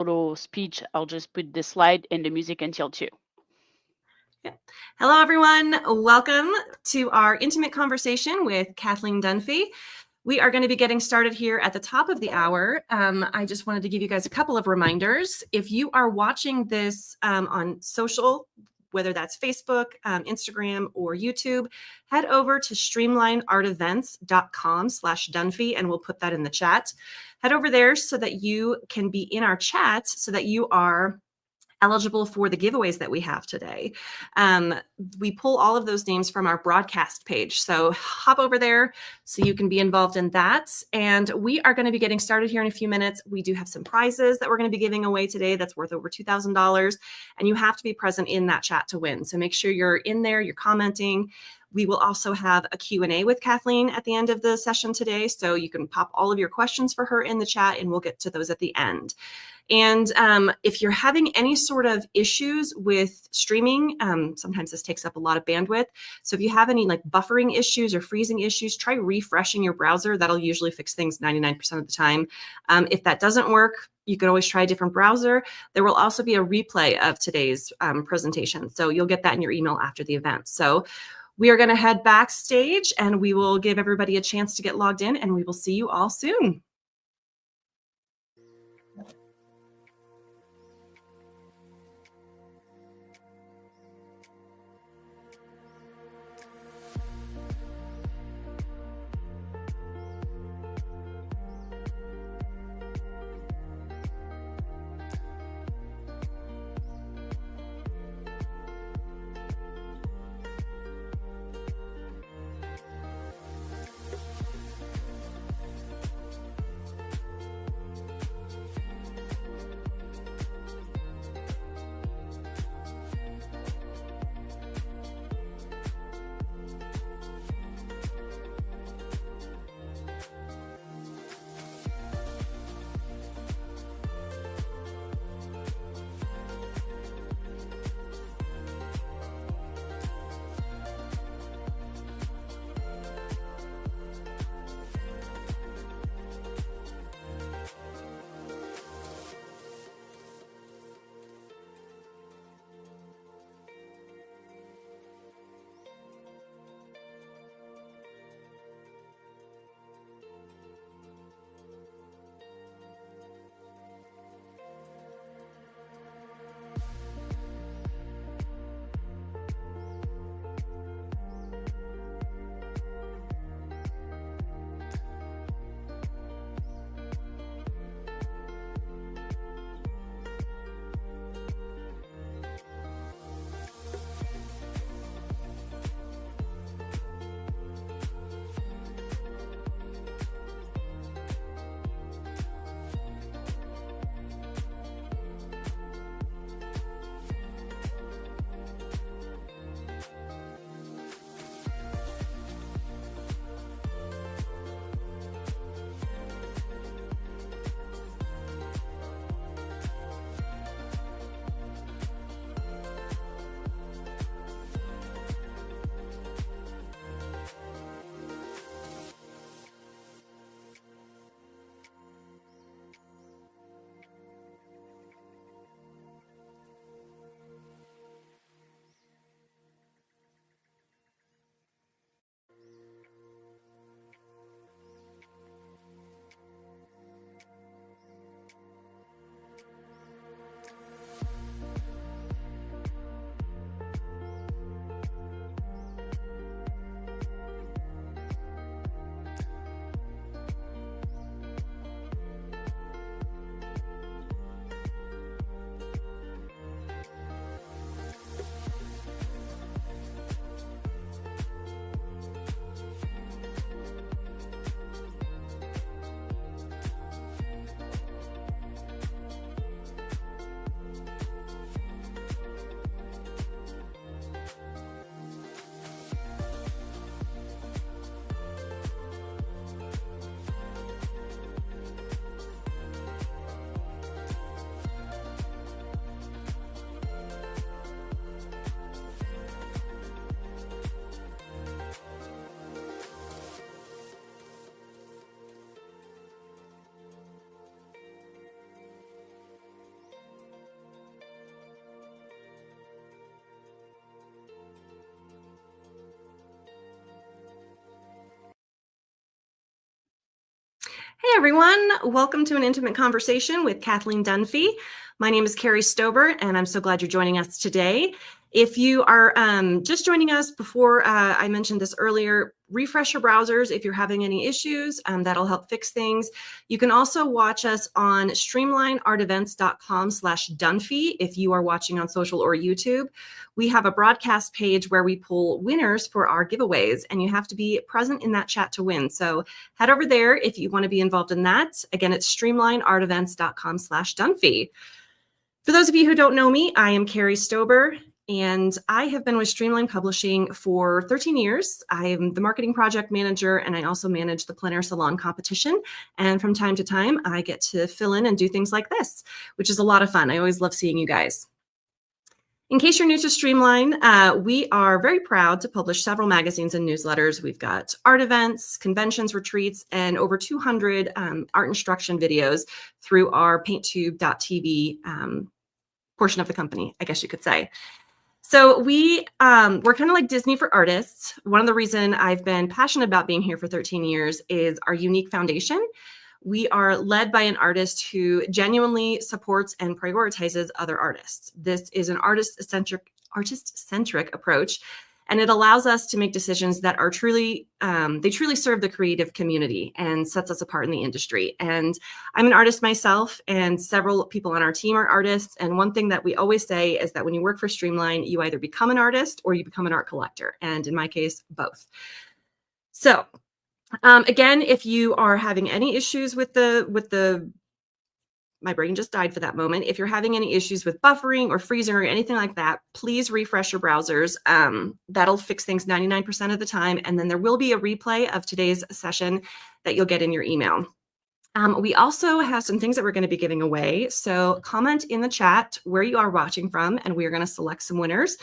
little speech, I'll just put the slide and the music until 2. Yeah. Hello, everyone. Welcome to our intimate conversation with Kathleen Dunphy. We are going to be getting started here at the top of the hour. I just wanted to give you guys a couple of reminders. If you are watching this on social, whether that's Facebook, Instagram, or YouTube, head over to streamlineartevents.com/Dunphy, and we'll put that in the chat. Head over there so that you can be in our chat, so that you are eligible for the giveaways that we have today. We pull all of those names from our broadcast page. So hop over there so you can be involved in that. And we are going to be getting started here in a few minutes. We do have some prizes that we're going to be giving away today that's worth over $2,000. And you have to be present in that chat to win. So make sure you're in there, you're commenting. We will also have a Q&A with Kathleen at the end of the session today. So you can pop all of your questions for her in the chat, and we'll get to those at the end. And if you're having any sort of issues with streaming, sometimes this takes up a lot of bandwidth. So if you have any like buffering issues or freezing issues, try refreshing your browser. That'll usually fix things 99% of the time. If that doesn't work, you can always try a different browser. There will also be a replay of today's presentation. So you'll get that in your email after the event. So we are going to head backstage, and we will give everybody a chance to get logged in, and we will see you all soon. everyone. Welcome to an intimate conversation with Kathleen Dunphy. My name is Carrie Stober, and I'm so glad you're joining us today. If you are just joining us before I mentioned this earlier, refresh your browsers if you're having any issues. That'll help fix things. You can also watch us on streamlineartevents.com/Dunphy if you are watching on social or YouTube. We have a broadcast page where we pull winners for our giveaways, and you have to be present in that chat to win. So head over there if you want to be involved in that. Again, it's streamlineartevents.com/Dunphy. For those of you who don't know me, I am Carrie Stober, and I have been with Streamline Publishing for 13 years. I am the marketing project manager, and I also manage the PleinAir Salon competition. And from time to time, I get to fill in and do things like this, which is a lot of fun. I always love seeing you guys. In case you're new to Streamline, we are very proud to publish several magazines and newsletters. We've got art events, conventions, retreats, and over 200 art instruction videos through our painttube.tv portion of the company, I guess you could say. So we're kind of like Disney for artists. One of the reasons I've been passionate about being here for 13 years is our unique foundation. We are led by an artist who genuinely supports and prioritizes other artists. This is an artist-centric approach, and it allows us to make decisions that are truly serve the creative community and sets us apart in the industry. And I'm an artist myself, and several people on our team are artists. And one thing that we always say is that when you work for Streamline, you either become an artist or you become an art collector. And in my case, both. So again, if you are having any issues with my brain just died for that moment. If you're having any issues with buffering or freezing or anything like that, please refresh your browsers. That'll fix things 99% of the time. And then there will be a replay of today's session that you'll get in your email. We also have some things that we're going to be giving away. So comment in the chat where you are watching from, and we are going to select some winners.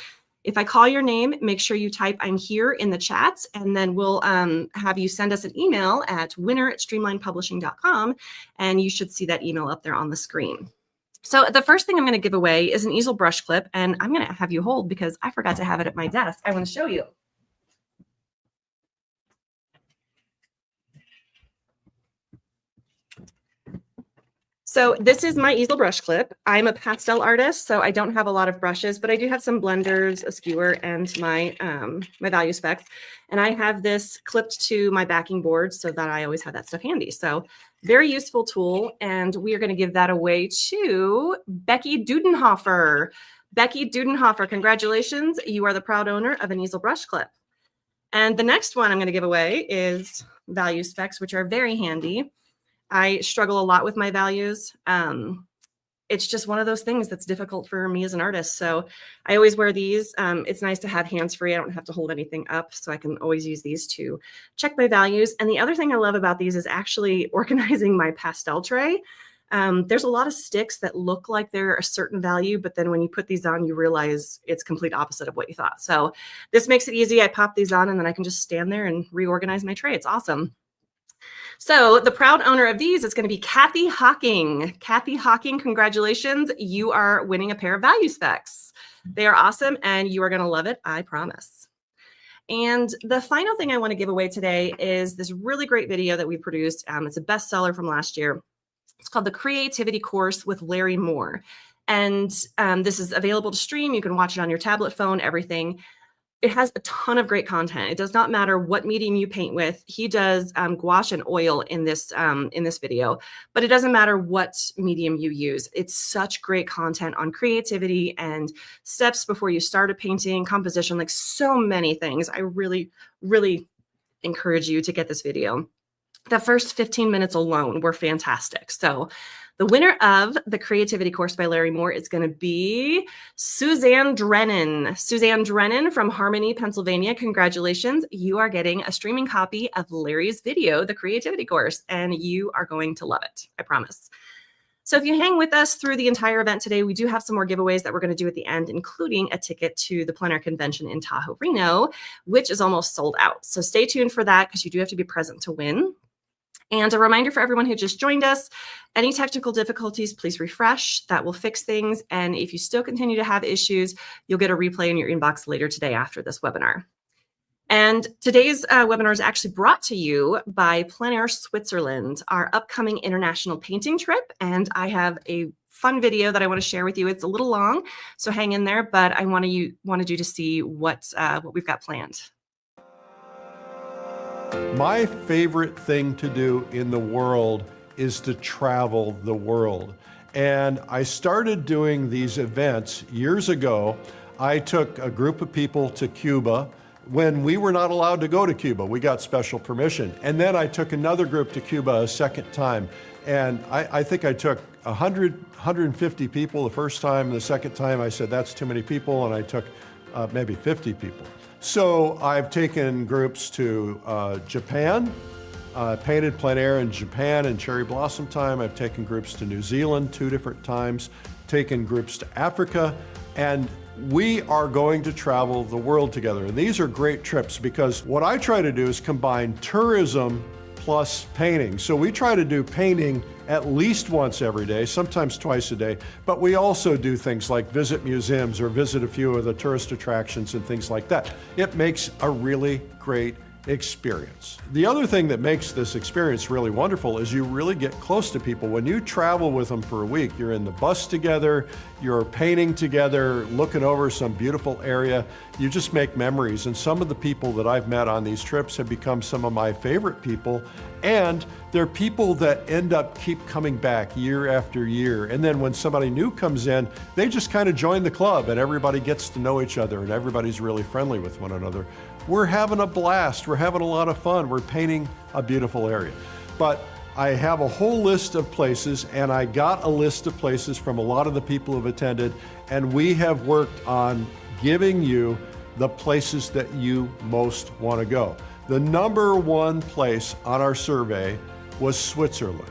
If I call your name, make sure you type "I'm here" in the chat, and then we'll have you send us an email at winner@streamlinepublishing.com, and you should see that email up there on the screen. So the first thing I'm going to give away is an easel brush clip, and I'm going to have you hold because I forgot to have it at my desk. I want to show you. So this is my easel brush clip. I'm a pastel artist, so I don't have a lot of brushes, but I do have some blenders, a skewer, and my value specs. And I have this clipped to my backing board so that I always have that stuff handy. So very useful tool. And we are going to give that away to Becky Dudenhofer. Becky Dudenhofer, congratulations. You are the proud owner of an easel brush clip. And the next one I'm going to give away is value specs, which are very handy. I struggle a lot with my values. It's just one of those things that's difficult for me as an artist. So I always wear these. It's nice to have hands-free. I don't have to hold anything up, so I can always use these to check my values. And the other thing I love about these is actually organizing my pastel tray. There's a lot of sticks that look like they're a certain value, but then when you put these on, you realize it's complete opposite of what you thought. So this makes it easy. I pop these on, and then I can just stand there and reorganize my tray. It's awesome. So the proud owner of these is going to be Kathy Hawking. Kathy Hawking, congratulations. You are winning a pair of value specs. They are awesome, and you are going to love it, I promise. And the final thing I want to give away today is this really great video that we produced. It's a bestseller from last year. It's called The Creativity Course with Larry Moore. And this is available to stream. You can watch it on your tablet, phone, everything. It has a ton of great content. It does not matter what medium you paint with. He does gouache and oil in this video, but it doesn't matter what medium you use. It's such great content on creativity and steps before you start a painting, composition, like so many things. I really, really encourage you to get this video. The first 15 minutes alone were fantastic. So the winner of the Creativity Course by Larry Moore is going to be Suzanne Drennan. Suzanne Drennan from Harmony, Pennsylvania. Congratulations. You are getting a streaming copy of Larry's video, The Creativity Course, and you are going to love it. I promise. So if you hang with us through the entire event today, we do have some more giveaways that we're going to do at the end, including a ticket to the PleinAir convention in Tahoe, Reno, which is almost sold out. So stay tuned for that because you do have to be present to win. And a reminder for everyone who just joined us, any technical difficulties, please refresh. That will fix things. And if you still continue to have issues, you'll get a replay in your inbox later today after this webinar. And today's webinar is actually brought to you by PleinAir Switzerland, our upcoming international painting trip. And I have a fun video that I want to share with you. It's a little long, so hang in there, but I wanted you to see what we've got planned. My favorite thing to do in the world is to travel the world. And I started doing these events years ago. I took a group of people to Cuba when we were not allowed to go to Cuba. We got special permission. And then I took another group to Cuba a second time. And I think I took 150 people the first time. The second time I said, that's too many people. And I took maybe 50 people. So I've taken groups to Japan, painted plein air in Japan in cherry blossom time. I've taken groups to New Zealand 2 different times, taken groups to Africa, and we are going to travel the world together. And these are great trips because what I try to do is combine tourism plus painting. So we try to do painting at least once every day, sometimes twice a day, but we also do things like visit museums or visit a few of the tourist attractions and things like that. It makes a really great experience. The other thing that makes this experience really wonderful is you really get close to people. When you travel with them for a week, you're in the bus together, you're painting together, looking over some beautiful area, you just make memories. And some of the people that I've met on these trips have become some of my favorite people, and they're people that end up keep coming back year after year. And then when somebody new comes in, they just kind of join the club and everybody gets to know each other and everybody's really friendly with one another. We're having a blast. We're having a lot of fun. We're painting a beautiful area. But I have a whole list of places, and I got a list of places from a lot of the people who've attended, and we have worked on giving you the places that you most want to go. The #1 place on our survey was Switzerland.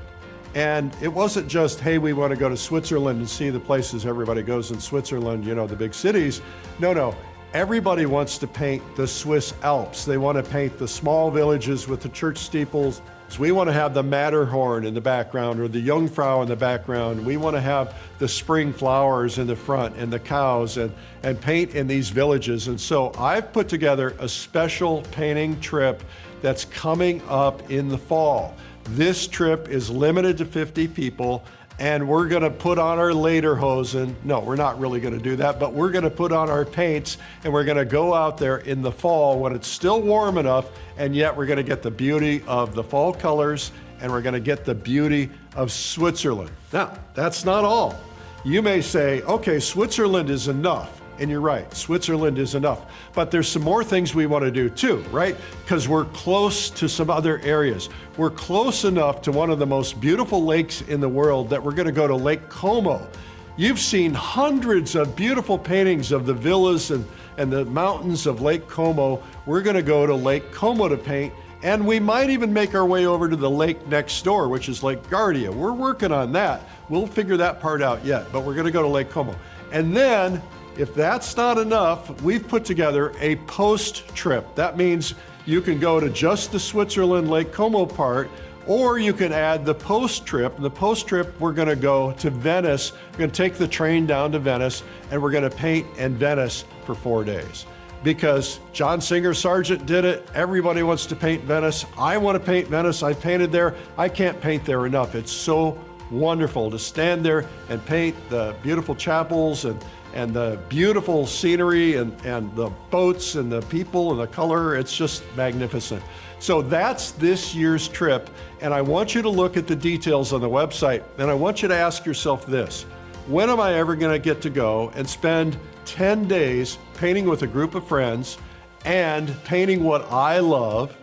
And it wasn't just, hey, we want to go to Switzerland and see the places everybody goes in Switzerland, you know, the big cities. No. Everybody wants to paint the Swiss Alps. They want to paint the small villages with the church steeples. So we want to have the Matterhorn in the background or the Jungfrau in the background. We want to have the spring flowers in the front and the cows and paint in these villages. And so I've put together a special painting trip that's coming up in the fall. This trip is limited to 50 people. And we're gonna put on our lederhosen. No, we're not really gonna do that, but we're gonna put on our paints and we're gonna go out there in the fall when it's still warm enough, and yet we're gonna get the beauty of the fall colors and we're gonna get the beauty of Switzerland. Now, that's not all. You may say, okay, Switzerland is enough. And you're right, Switzerland is enough. But there's some more things we want to do too, right? Because we're close to some other areas. We're close enough to one of the most beautiful lakes in the world that we're going to go to Lake Como. You've seen hundreds of beautiful paintings of the villas and the mountains of Lake Como. We're going to go to Lake Como to paint, and we might even make our way over to the lake next door, which is Lake Gardia. We're working on that. We'll figure that part out yet, but we're going to go to Lake Como. And then, if that's not enough, we've put together a post trip. That means you can go to just the Switzerland Lake Como part, or you can add the post trip. The post trip, we're gonna go to Venice. We're gonna take the train down to Venice, and we're gonna paint in Venice for 4 days. Because John Singer Sargent did it, everybody wants to paint Venice. I wanna paint Venice, I painted there. I can't paint there enough. It's so wonderful to stand there and paint the beautiful chapels and the beautiful scenery and the boats and the people and the color. It's just magnificent. So that's this year's trip. And I want you to look at the details on the website. And I want you to ask yourself this: when am I ever going to get to go and spend 10 days painting with a group of friends and painting what I love?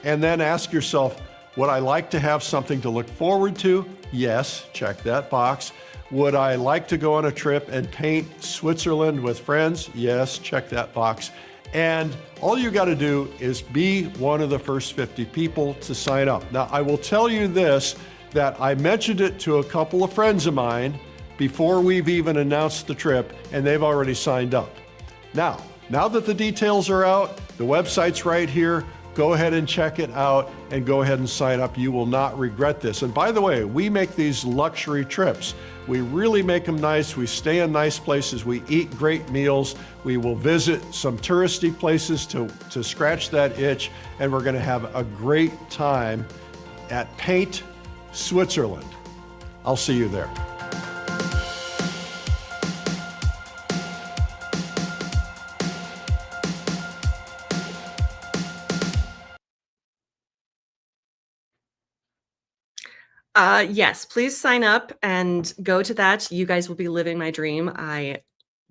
And then ask yourself, would I like to have something to look forward to? Yes, check that box. Would I like to go on a trip and paint Switzerland with friends? Yes, check that box. And all you got to do is be one of the first 50 people to sign up. Now, I will tell you this, that I mentioned it to a couple of friends of mine before we've even announced the trip, and they've already signed up. Now that the details are out, the website's right here, Go ahead and check it out and go ahead and sign up. You will not regret this. And by the way, we make these luxury trips. We really make them nice. We stay in nice places. We eat great meals. We will visit some touristy places to scratch that itch. And we're going to have a great time at Paint, Switzerland. I'll see you there. Yes, please sign up and go to that. You guys will be living my dream. I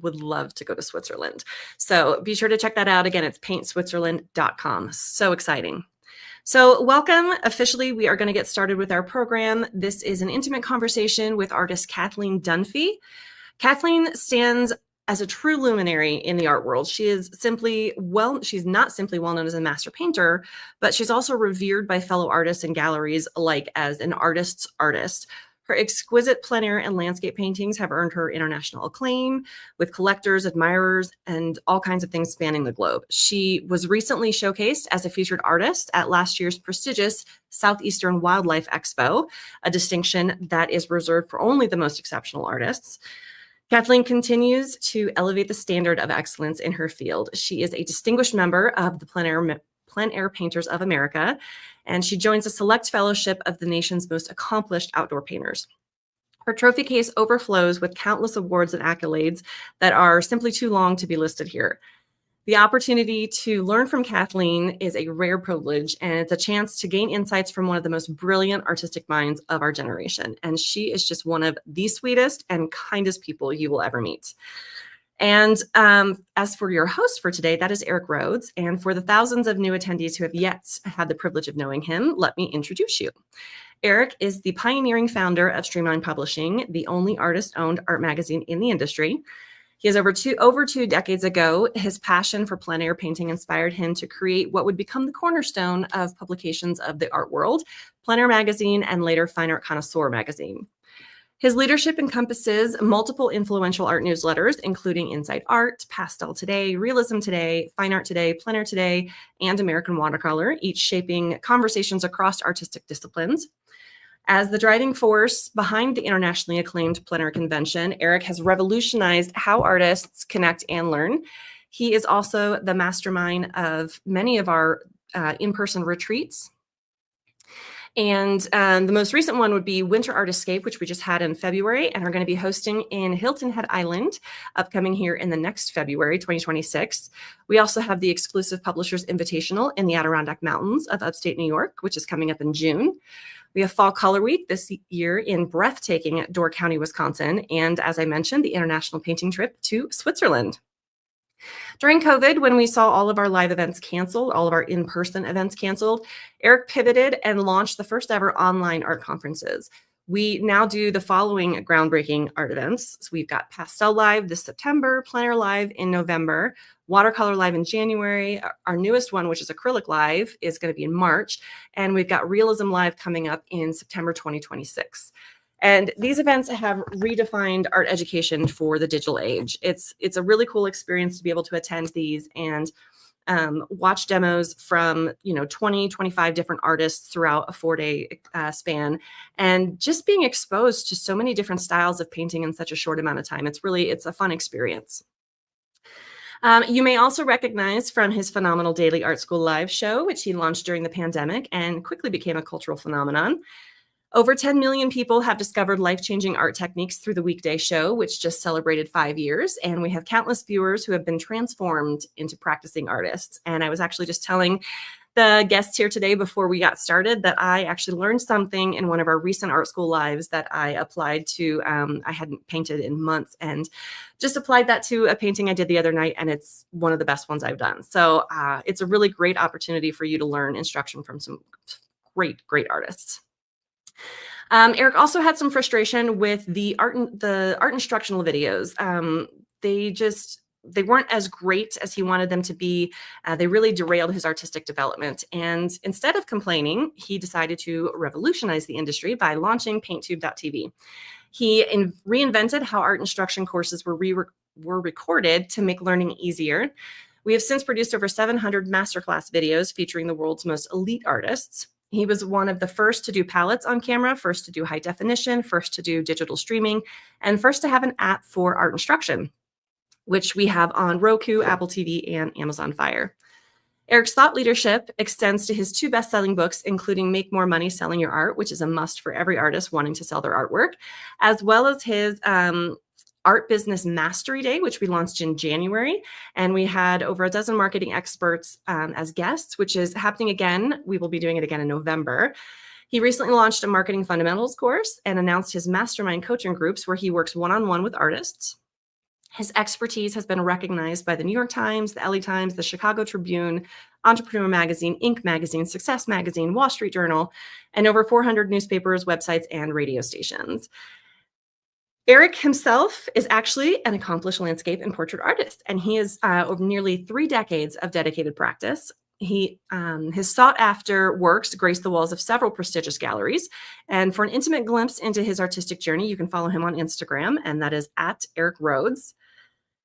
would love to go to Switzerland. So be sure to check that out. Again, it's paintswitzerland.com. So exciting. So welcome. Officially, we are going to get started with our program. This is an intimate conversation with artist Kathleen Dunphy. Kathleen stands as a true luminary in the art world. She is she's not simply well known as a master painter, but she's also revered by fellow artists and galleries alike as an artist's artist. Her exquisite plein air and landscape paintings have earned her international acclaim with collectors, admirers, and all kinds of things spanning the globe. She was recently showcased as a featured artist at last year's prestigious Southeastern Wildlife Expo, a distinction that is reserved for only the most exceptional artists. Kathleen continues to elevate the standard of excellence in her field. She is a distinguished member of the Plein Air Painters of America, and she joins a select fellowship of the nation's most accomplished outdoor painters. Her trophy case overflows with countless awards and accolades that are simply too long to be listed here. The opportunity to learn from Kathleen is a rare privilege, and it's a chance to gain insights from one of the most brilliant artistic minds of our generation. And she is just one of the sweetest and kindest people you will ever meet. And as for your host for today, that is Eric Rhodes. And for the thousands of new attendees who have yet had the privilege of knowing him, let me introduce you. Eric is the pioneering founder of Streamline Publishing, the only artist-owned art magazine in the industry. He has over two decades ago, his passion for plein air painting inspired him to create what would become the cornerstone of publications of the art world, Plein Air Magazine, and later Fine Art Connoisseur Magazine. His leadership encompasses multiple influential art newsletters, including Inside Art, Pastel Today, Realism Today, Fine Art Today, Plein Air Today, and American Watercolor, each shaping conversations across artistic disciplines. As the driving force behind the internationally acclaimed Plein Air Convention, Eric has revolutionized how artists connect and learn. He is also the mastermind of many of our in-person retreats. And the most recent one would be Winter Art Escape, which we just had in February and are going to be hosting in Hilton Head Island, upcoming here in the next February, 2026. We also have the exclusive Publishers Invitational in the Adirondack Mountains of upstate New York, which is coming up in June. We have Fall Color Week this year in breathtaking Door County, Wisconsin. And as I mentioned, the international painting trip to Switzerland. During COVID, when we saw all of our live events canceled, all of our in-person events canceled, Eric pivoted and launched the first ever online art conferences. We now do the following groundbreaking art events. So we've got Pastel Live this September, Plein Air Live in November, Watercolor Live in January. Our newest one, which is Acrylic Live, is going to be in March. And we've got Realism Live coming up in September 2026. And these events have redefined art education for the digital age. It's a really cool experience to be able to attend these and watch demos from 20, 25 different artists throughout a 4-day span, and just being exposed to so many different styles of painting in such a short amount of time. It's a fun experience. You may also recognize from his phenomenal daily Art School live show, which he launched during the pandemic and quickly became a cultural phenomenon. Over 10 million people have discovered life-changing art techniques through the weekday show, which just celebrated 5 years. And we have countless viewers who have been transformed into practicing artists. And I was actually just telling the guests here today before we got started that I actually learned something in one of our recent Art School lives that I applied to. I hadn't painted in months and just applied that to a painting I did the other night. And it's one of the best ones I've done. So it's a really great opportunity for you to learn instruction from some great, great artists. Eric also had some frustration with the art instructional videos. They weren't as great as he wanted them to be. They really derailed his artistic development. And instead of complaining, he decided to revolutionize the industry by launching PaintTube.tv. He reinvented how art instruction courses were recorded to make learning easier. We have since produced over 700 masterclass videos featuring the world's most elite artists. He was one of the first to do palettes on camera, first to do high definition, first to do digital streaming, and first to have an app for art instruction, which we have on Roku, Apple TV, and Amazon Fire. Eric's thought leadership extends to his 2 best-selling books, including Make More Money Selling Your Art, which is a must for every artist wanting to sell their artwork, as well as his Art Business Mastery Day, which we launched in January. And we had over a dozen marketing experts as guests, which is happening again. We will be doing it again in November. He recently launched a marketing fundamentals course and announced his mastermind coaching groups where he works one-on-one with artists. His expertise has been recognized by the New York Times, the LA Times, the Chicago Tribune, Entrepreneur Magazine, Inc. Magazine, Success Magazine, Wall Street Journal, and over 400 newspapers, websites, and radio stations. Eric himself is actually an accomplished landscape and portrait artist, and he has over nearly 3 decades of dedicated practice. His sought-after works grace the walls of several prestigious galleries. And for an intimate glimpse into his artistic journey, you can follow him on Instagram, and that is at Eric Rhodes.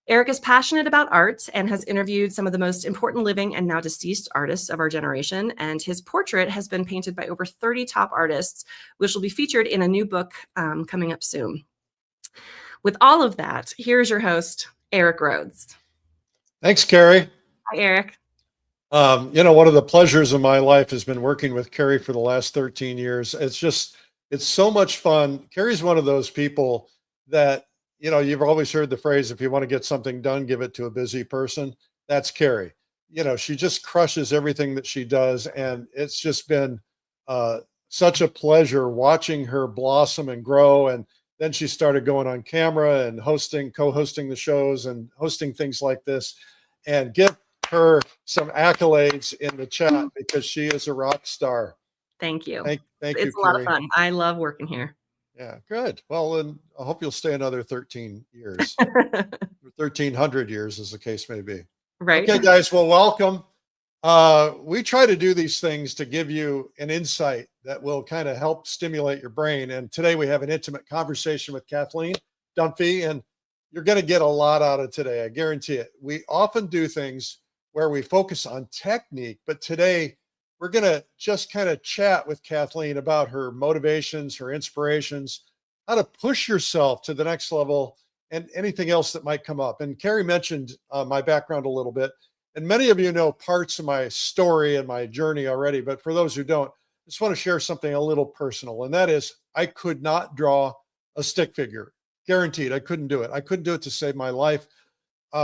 Eric is passionate about art and has interviewed some of the most important living and now deceased artists of our generation. And his portrait has been painted by over 30 top artists, which will be featured in a new book coming up soon. With all of that, here's your host, Eric Rhodes. Thanks, Carrie. Hi, Eric. One of the pleasures of my life has been working with Carrie for the last 13 years. It's so much fun. Carrie's one of those people that, you've always heard the phrase, if you want to get something done, give it to a busy person. That's Carrie. She just crushes everything that she does. And it's just been such a pleasure watching her blossom and grow. And then she started going on camera and co-hosting the shows and hosting things like this. And give her some accolades in the chat because she is a rock star. Thank you. Thank you, it's a lot of fun. I love working here. Yeah, good. Well, and I hope you'll stay another 13 years, 1,300 years as the case may be. Right. Okay, guys, well, welcome. We try to do these things to give you an insight that will kind of help stimulate your brain. And today we have an intimate conversation with Kathleen Dunphy, and you're going to get a lot out of today. I guarantee it. We often do things where we focus on technique, but today we're going to just kind of chat with Kathleen about her motivations, her inspirations, how to push yourself to the next level, and anything else that might come up. And Carrie mentioned my background a little bit, and many of you know parts of my story and my journey already, but for those who don't, I just want to share something a little personal, and that is I could not draw a stick figure. Guaranteed, I couldn't do it. I couldn't do it to save my life.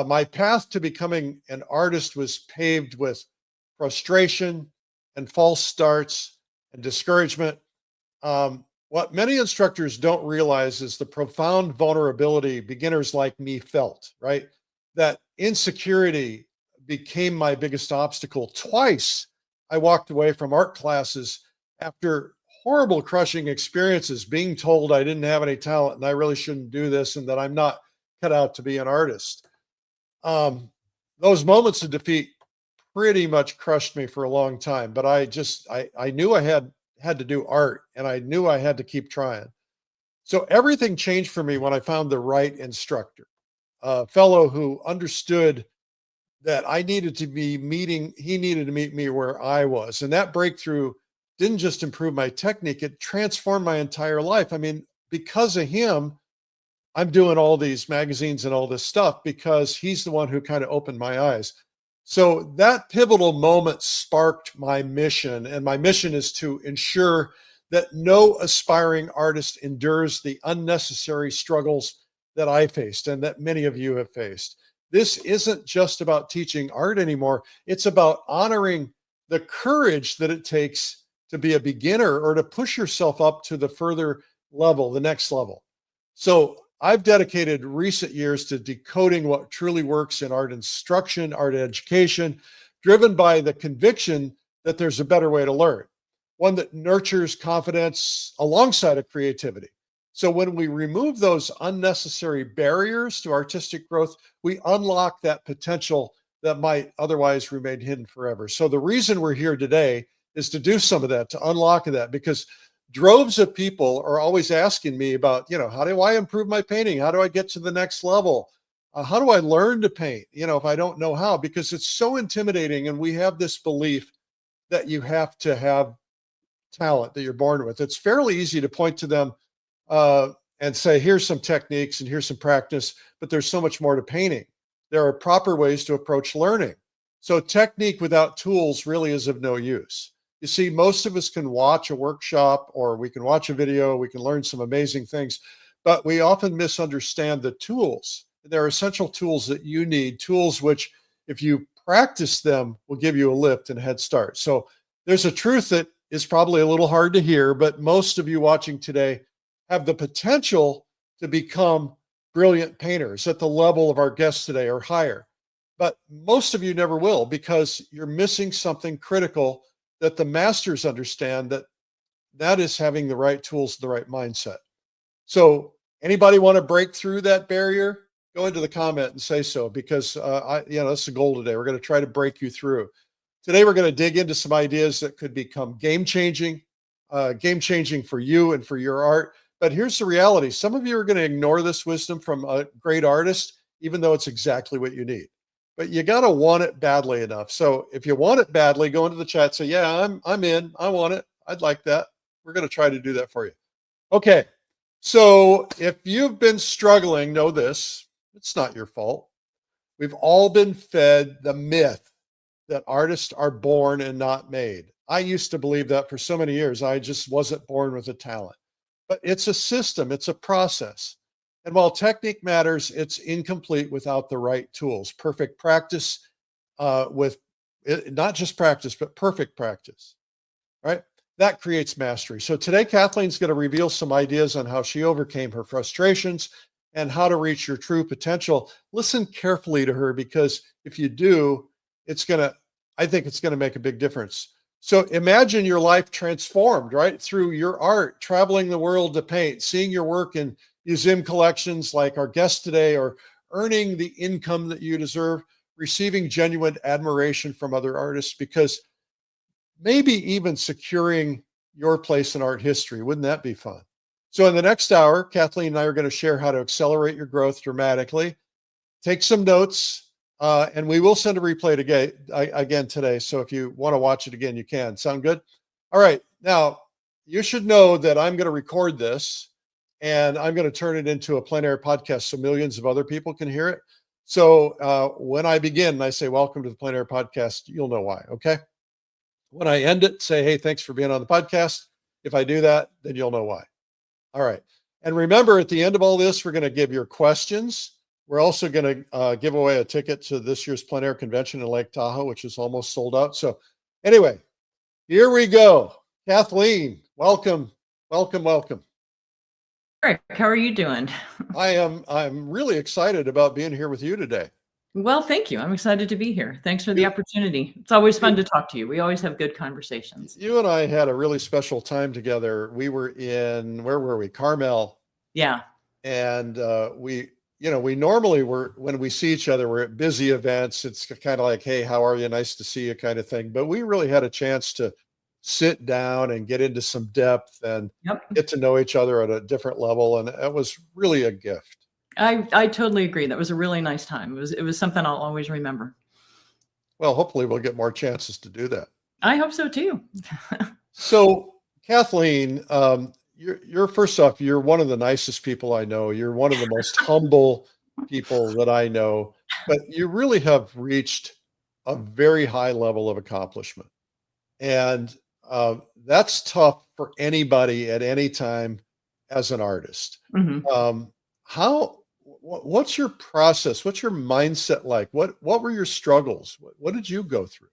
My path to becoming an artist was paved with frustration and false starts and discouragement. What many instructors don't realize is the profound vulnerability beginners like me felt, right? That insecurity became my biggest obstacle. Twice I walked away from art classes after horrible crushing experiences, being told I didn't have any talent and I really shouldn't do this and that I'm not cut out to be an artist. Those moments of defeat pretty much crushed me for a long time, but I knew I had to do art and I knew I had to keep trying. So everything changed for me when I found the right instructor, a fellow who understood that he needed to meet me where I was. And that breakthrough didn't just improve my technique, it transformed my entire life. I mean, because of him, I'm doing all these magazines and all this stuff because he's the one who kind of opened my eyes. So that pivotal moment sparked my mission, and my mission is to ensure that no aspiring artist endures the unnecessary struggles that I faced and that many of you have faced. This isn't just about teaching art anymore. It's about honoring the courage that it takes to be a beginner or to push yourself up to the further level, the next level. So I've dedicated recent years to decoding what truly works in art instruction, art education, driven by the conviction that there's a better way to learn, one that nurtures confidence alongside of creativity. So when we remove those unnecessary barriers to artistic growth, we unlock that potential that might otherwise remain hidden forever. So the reason we're here today is to do some of that, to unlock that, because droves of people are always asking me about, how do I improve my painting? How do I get to the next level? How do I learn to paint? If I don't know how, because it's so intimidating. And we have this belief that you have to have talent that you're born with. It's fairly easy to point to them uh, and say, here's some techniques and here's some practice, but there's so much more to painting. There are proper ways to approach learning. So technique without tools really is of no use. You see, most of us can watch a workshop or we can watch a video, we can learn some amazing things, but we often misunderstand the tools. There are essential tools that you need, tools which, if you practice them, will give you a lift and a head start. So there's a truth that is probably a little hard to hear, but most of you watching today have the potential to become brilliant painters at the level of our guests today or higher. But most of you never will, because you're missing something critical that the masters understand, that is having the right tools, the right mindset. So anybody want to break through that barrier? Go into the comment and say so, because that's the goal today. We're going to try to break you through. Today, we're going to dig into some ideas that could become game-changing for you and for your art. But here's the reality. Some of you are going to ignore this wisdom from a great artist, even though it's exactly what you need. But you got to want it badly enough. So if you want it badly, go into the chat, say, yeah, I'm in. I want it. I'd like that. We're going to try to do that for you. Okay. So if you've been struggling, know this. It's not your fault. We've all been fed the myth that artists are born and not made. I used to believe that for so many years. I just wasn't born with a talent. But it's a system. It's a process. And while technique matters, it's incomplete without the right tools. Perfect practice with not just practice, but perfect practice, right? That creates mastery. So today, Kathleen's going to reveal some ideas on how she overcame her frustrations and how to reach your true potential. Listen carefully to her, because if you do, I think it's going to make a big difference. So imagine your life transformed, right? Through your art, traveling the world to paint, seeing your work in museum collections like our guest today, or earning the income that you deserve, receiving genuine admiration from other artists, because maybe even securing your place in art history. Wouldn't that be fun? So in the next hour, Kathleen and I are going to share how to accelerate your growth dramatically. Take some notes, and we will send a replay again today. So if you want to watch it again, you can. Sound good? All right. Now, you should know that I'm going to record this, and I'm going to turn it into a PleinAir podcast so millions of other people can hear it. So when I begin and I say, welcome to the PleinAir podcast, you'll know why, okay? When I end it, say, hey, thanks for being on the podcast. If I do that, then you'll know why. All right. And remember, at the end of all this, we're going to give your questions. We're also going to give away a ticket to this year's PleinAir convention in Lake Tahoe, which is almost sold out. So anyway, here we go. Kathleen, welcome, welcome, welcome. Eric, how are you doing? I'm really excited about being here with you today. Well, thank you. I'm excited to be here. Thanks for the opportunity. It's always fun to talk to you. We always have good conversations. You and I had a really special time together. We were in, where were we? Carmel. Yeah. And we normally when we see each other, we're at busy events. It's kind of like, hey, how are you? Nice to see you kind of thing. But we really had a chance to sit down and get into some depth and get to know each other at a different level. And it was really a gift. I totally agree. That was a really nice time. It was something I'll always remember. Well, hopefully we'll get more chances to do that. I hope so too. So Kathleen, you're first off, you're one of the nicest people I know. You're one of the most humble people that I know, but you really have reached a very high level of accomplishment. And that's tough for anybody at any time as an artist. Mm-hmm. What's your process? What's your mindset like? What were your struggles? What did you go through?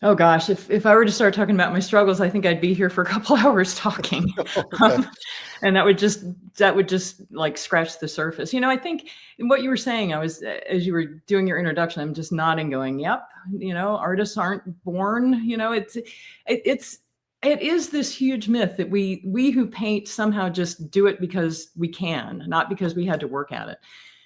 Oh gosh, if I were to start talking about my struggles, I think I'd be here for a couple hours talking. Okay. And that would just like scratch the surface. I think what you were saying, as you were doing your introduction, I'm just nodding going, yep, artists aren't born, it is this huge myth that we who paint somehow just do it because we can, not because we had to work at it.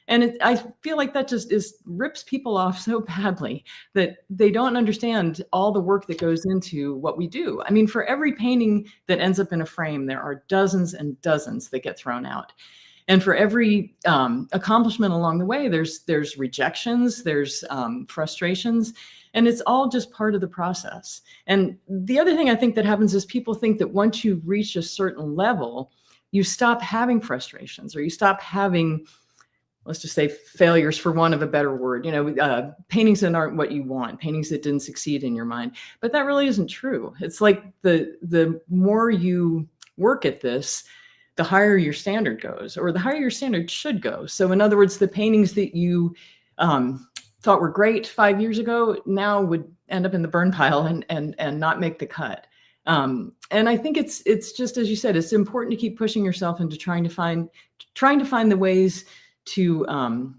And I feel like that just rips people off so badly that they don't understand all the work that goes into what we do. I mean, for every painting that ends up in a frame, there are dozens and dozens that get thrown out. And for every accomplishment along the way, there's rejections, there's frustrations, and it's all just part of the process. And the other thing I think that happens is people think that once you reach a certain level, you stop having frustrations, or you stop having, let's just say, failures, for want of a better word, paintings that aren't what you want, paintings that didn't succeed in your mind. But that really isn't true. It's like the more you work at this, the higher your standard goes, or the higher your standard should go. So in other words, the paintings that you thought were great 5 years ago now would end up in the burn pile and not make the cut. And I think it's just, as you said, it's important to keep pushing yourself into trying to find the ways to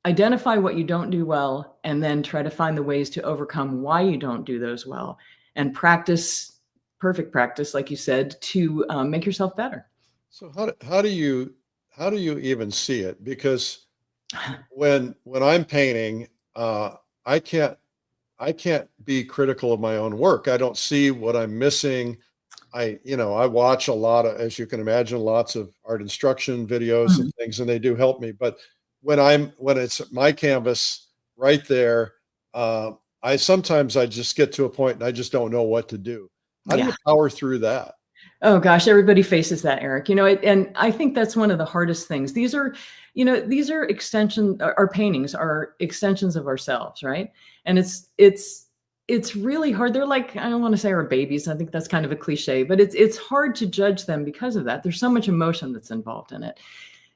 identify what you don't do well, and then try to find the ways to overcome why you don't do those well, and practice, perfect practice, like you said, to make yourself better. So how do you even see it? Because when I'm painting, I can't be critical of my own work. I don't see what I'm missing. I watch a lot of, as you can imagine, lots of art instruction videos and things, and they do help me. But when it's my canvas right there, I sometimes just get to a point and I just don't know what to do. How do you power through that? Oh gosh, everybody faces that, Eric. And I think that's one of the hardest things. These are our paintings are extensions of ourselves, right? And it's really hard. They're like, I don't want to say our babies. I think that's kind of a cliche, but it's hard to judge them because of that. There's so much emotion that's involved in it.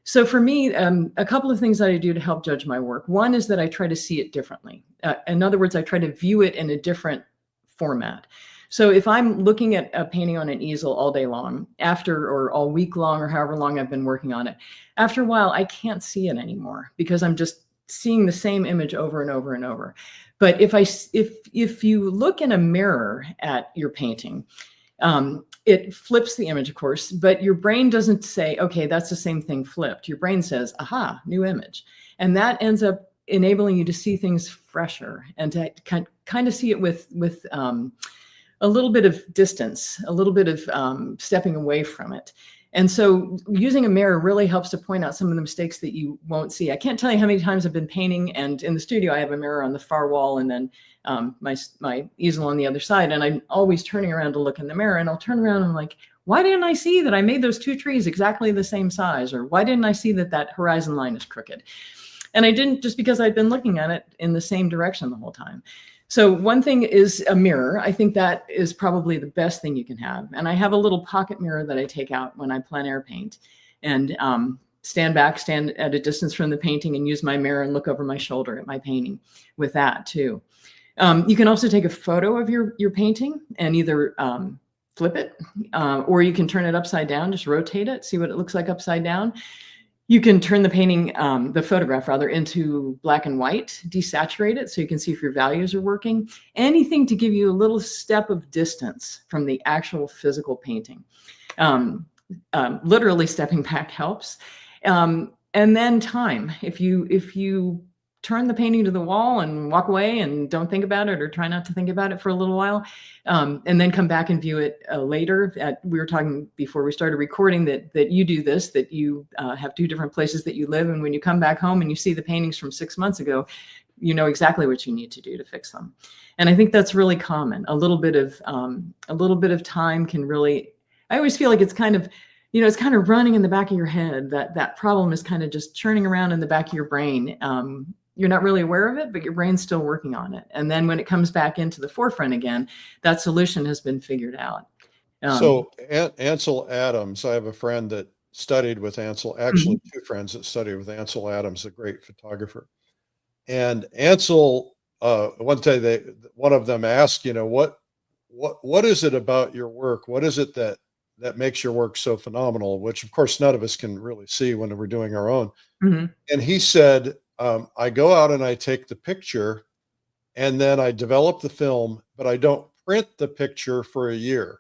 So for me, a couple of things that I do to help judge my work. One is that I try to see it differently. In other words, I try to view it in a different format. So if I'm looking at a painting on an easel all day long, or all week long, or however long I've been working on it, after a while, I can't see it anymore because I'm just seeing the same image over and over and over. But if you look in a mirror at your painting, it flips the image, of course, but your brain doesn't say, okay, that's the same thing flipped. Your brain says, aha, new image. And that ends up enabling you to see things fresher and to kind of see it with a little bit of distance, a little bit of stepping away from it. And so using a mirror really helps to point out some of the mistakes that you won't see. I can't tell you how many times I've been painting, and in the studio, I have a mirror on the far wall and then my easel on the other side. And I'm always turning around to look in the mirror, and I'll turn around and I'm like, why didn't I see that I made those two trees exactly the same size? Or why didn't I see that horizon line is crooked? And I didn't, just because I'd been looking at it in the same direction the whole time. So one thing is a mirror. I think that is probably the best thing you can have. And I have a little pocket mirror that I take out when I PleinAir paint, and stand at a distance from the painting and use my mirror and look over my shoulder at my painting with that too. You can also take a photo of your painting and either flip it, or you can turn it upside down, just rotate it, see what it looks like upside down. You can turn the painting, the photograph rather, into black and white, desaturate it so you can see if your values are working. Anything to give you a little step of distance from the actual physical painting. Literally stepping back helps. And then time. If you turn the painting to the wall and walk away and don't think about it, or try not to think about it for a little while, and then come back and view it later. We were talking before we started recording that you do this, that you have two different places that you live, and when you come back home and you see the paintings from 6 months ago, you know exactly what you need to do to fix them. And I think that's really common. A little bit of time can really, I always feel like it's kind of, it's kind of running in the back of your head. That problem is kind of just churning around in the back of your brain. You're not really aware of it, but your brain's still working on it. And then when it comes back into the forefront again, that solution has been figured out. So Ansel Adams, I have a friend that studied with Ansel, actually two friends that studied with Ansel Adams, a great photographer. And Ansel, one day one of them asked, what is it about your work? What is it that makes your work so phenomenal? Which of course none of us can really see when we're doing our own. And he said, I go out and I take the picture, and then I develop the film, but I don't print the picture for a year.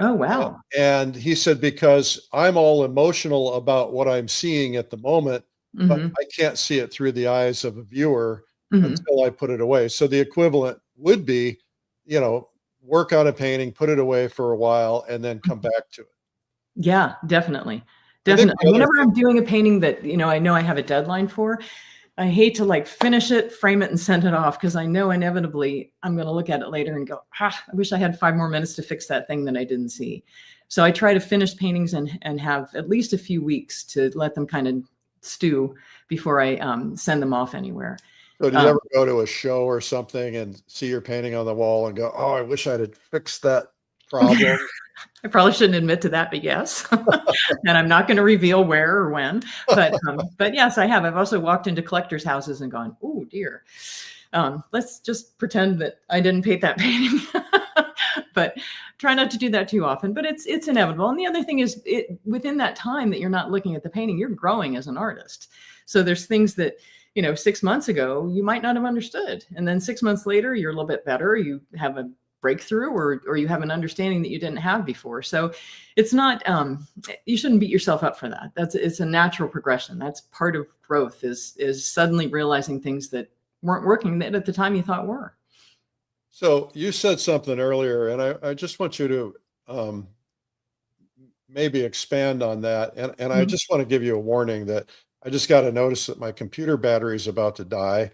Oh, wow. And he said, because I'm all emotional about what I'm seeing at the moment, but I can't see it through the eyes of a viewer until I put it away. So the equivalent would be, work on a painting, put it away for a while, and then come back to it. Yeah, definitely. Definitely. Whenever I'm doing a painting that, I know I have a deadline for, I hate to like finish it, frame it, and send it off, because I know inevitably I'm going to look at it later and go, I wish I had 5 more minutes to fix that thing that I didn't see. So I try to finish paintings and have at least a few weeks to let them kind of stew before I send them off anywhere. So do you ever go to a show or something and see your painting on the wall and go, oh, I wish I'd have fixed that problem? I probably shouldn't admit to that, but yes. And I'm not going to reveal where or when. But yes, I have. I've also walked into collectors' houses and gone, oh dear. Let's just pretend that I didn't paint that painting. But try not to do that too often. But it's inevitable. And the other thing is, within that time that you're not looking at the painting, you're growing as an artist. So there's things that 6 months ago you might not have understood, and then 6 months later you're a little bit better. You have a breakthrough, or you have an understanding that you didn't have before. So it's not, you shouldn't beat yourself up for that. It's a natural progression. That's part of growth, is suddenly realizing things that weren't working that at the time you thought were. So you said something earlier, and I just want you to maybe expand on that. And I just want to give you a warning that I just got a notice that my computer battery is about to die.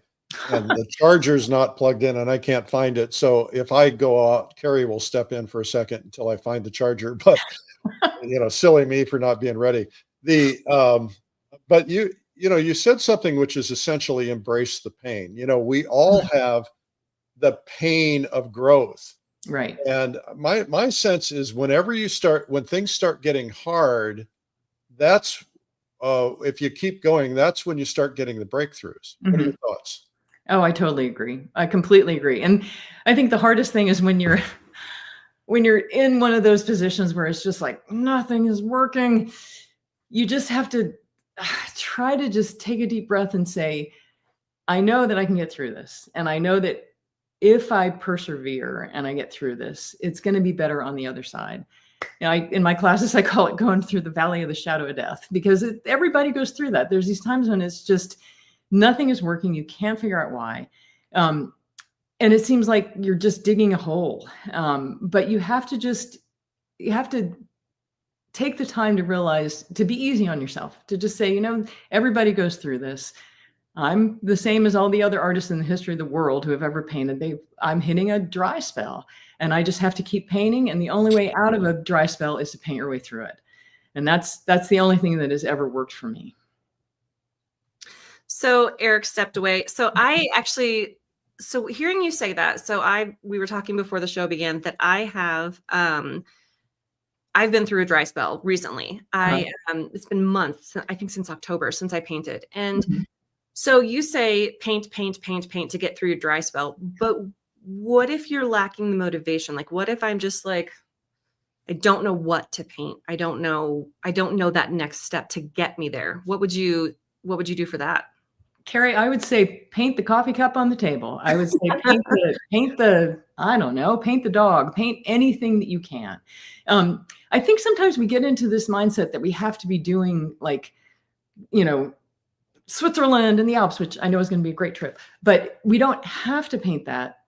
And the charger's not plugged in and I can't find it. So if I go out, Carrie will step in for a second until I find the charger. But silly me for not being ready. But you said something which is essentially embrace the pain. We all have the pain of growth. Right. And my sense is when things start getting hard, that's if you keep going, that's when you start getting the breakthroughs. What are your thoughts? Oh, I totally agree. I completely agree. And I think the hardest thing is when you're in one of those positions where it's just like nothing is working, you just have to try to just take a deep breath and say, I know that I can get through this. And I know that if I persevere and I get through this, it's going to be better on the other side. In my classes, I call it going through the valley of the shadow of death, because everybody goes through that. There's these times when it's just nothing is working. You can't figure out why. And it seems like you're just digging a hole. But you have to take the time to realize, to be easy on yourself, to just say, everybody goes through this. I'm the same as all the other artists in the history of the world who have ever painted. I'm hitting a dry spell, and I just have to keep painting. And the only way out of a dry spell is to paint your way through it. And that's the only thing that has ever worked for me. So Eric stepped away. So hearing you say that, we were talking before the show began that I've been through a dry spell recently. It's been months, I think since October, since I painted. And so you say paint to get through your dry spell, but what if you're lacking the motivation? Like, what if I'm just like, I don't know what to paint. I don't know that next step to get me there. What would you do for that? Carrie, I would say paint the coffee cup on the table. I would say paint the dog, paint anything that you can. I think sometimes we get into this mindset that we have to be doing like, Switzerland and the Alps, which I know is going to be a great trip, but we don't have to paint that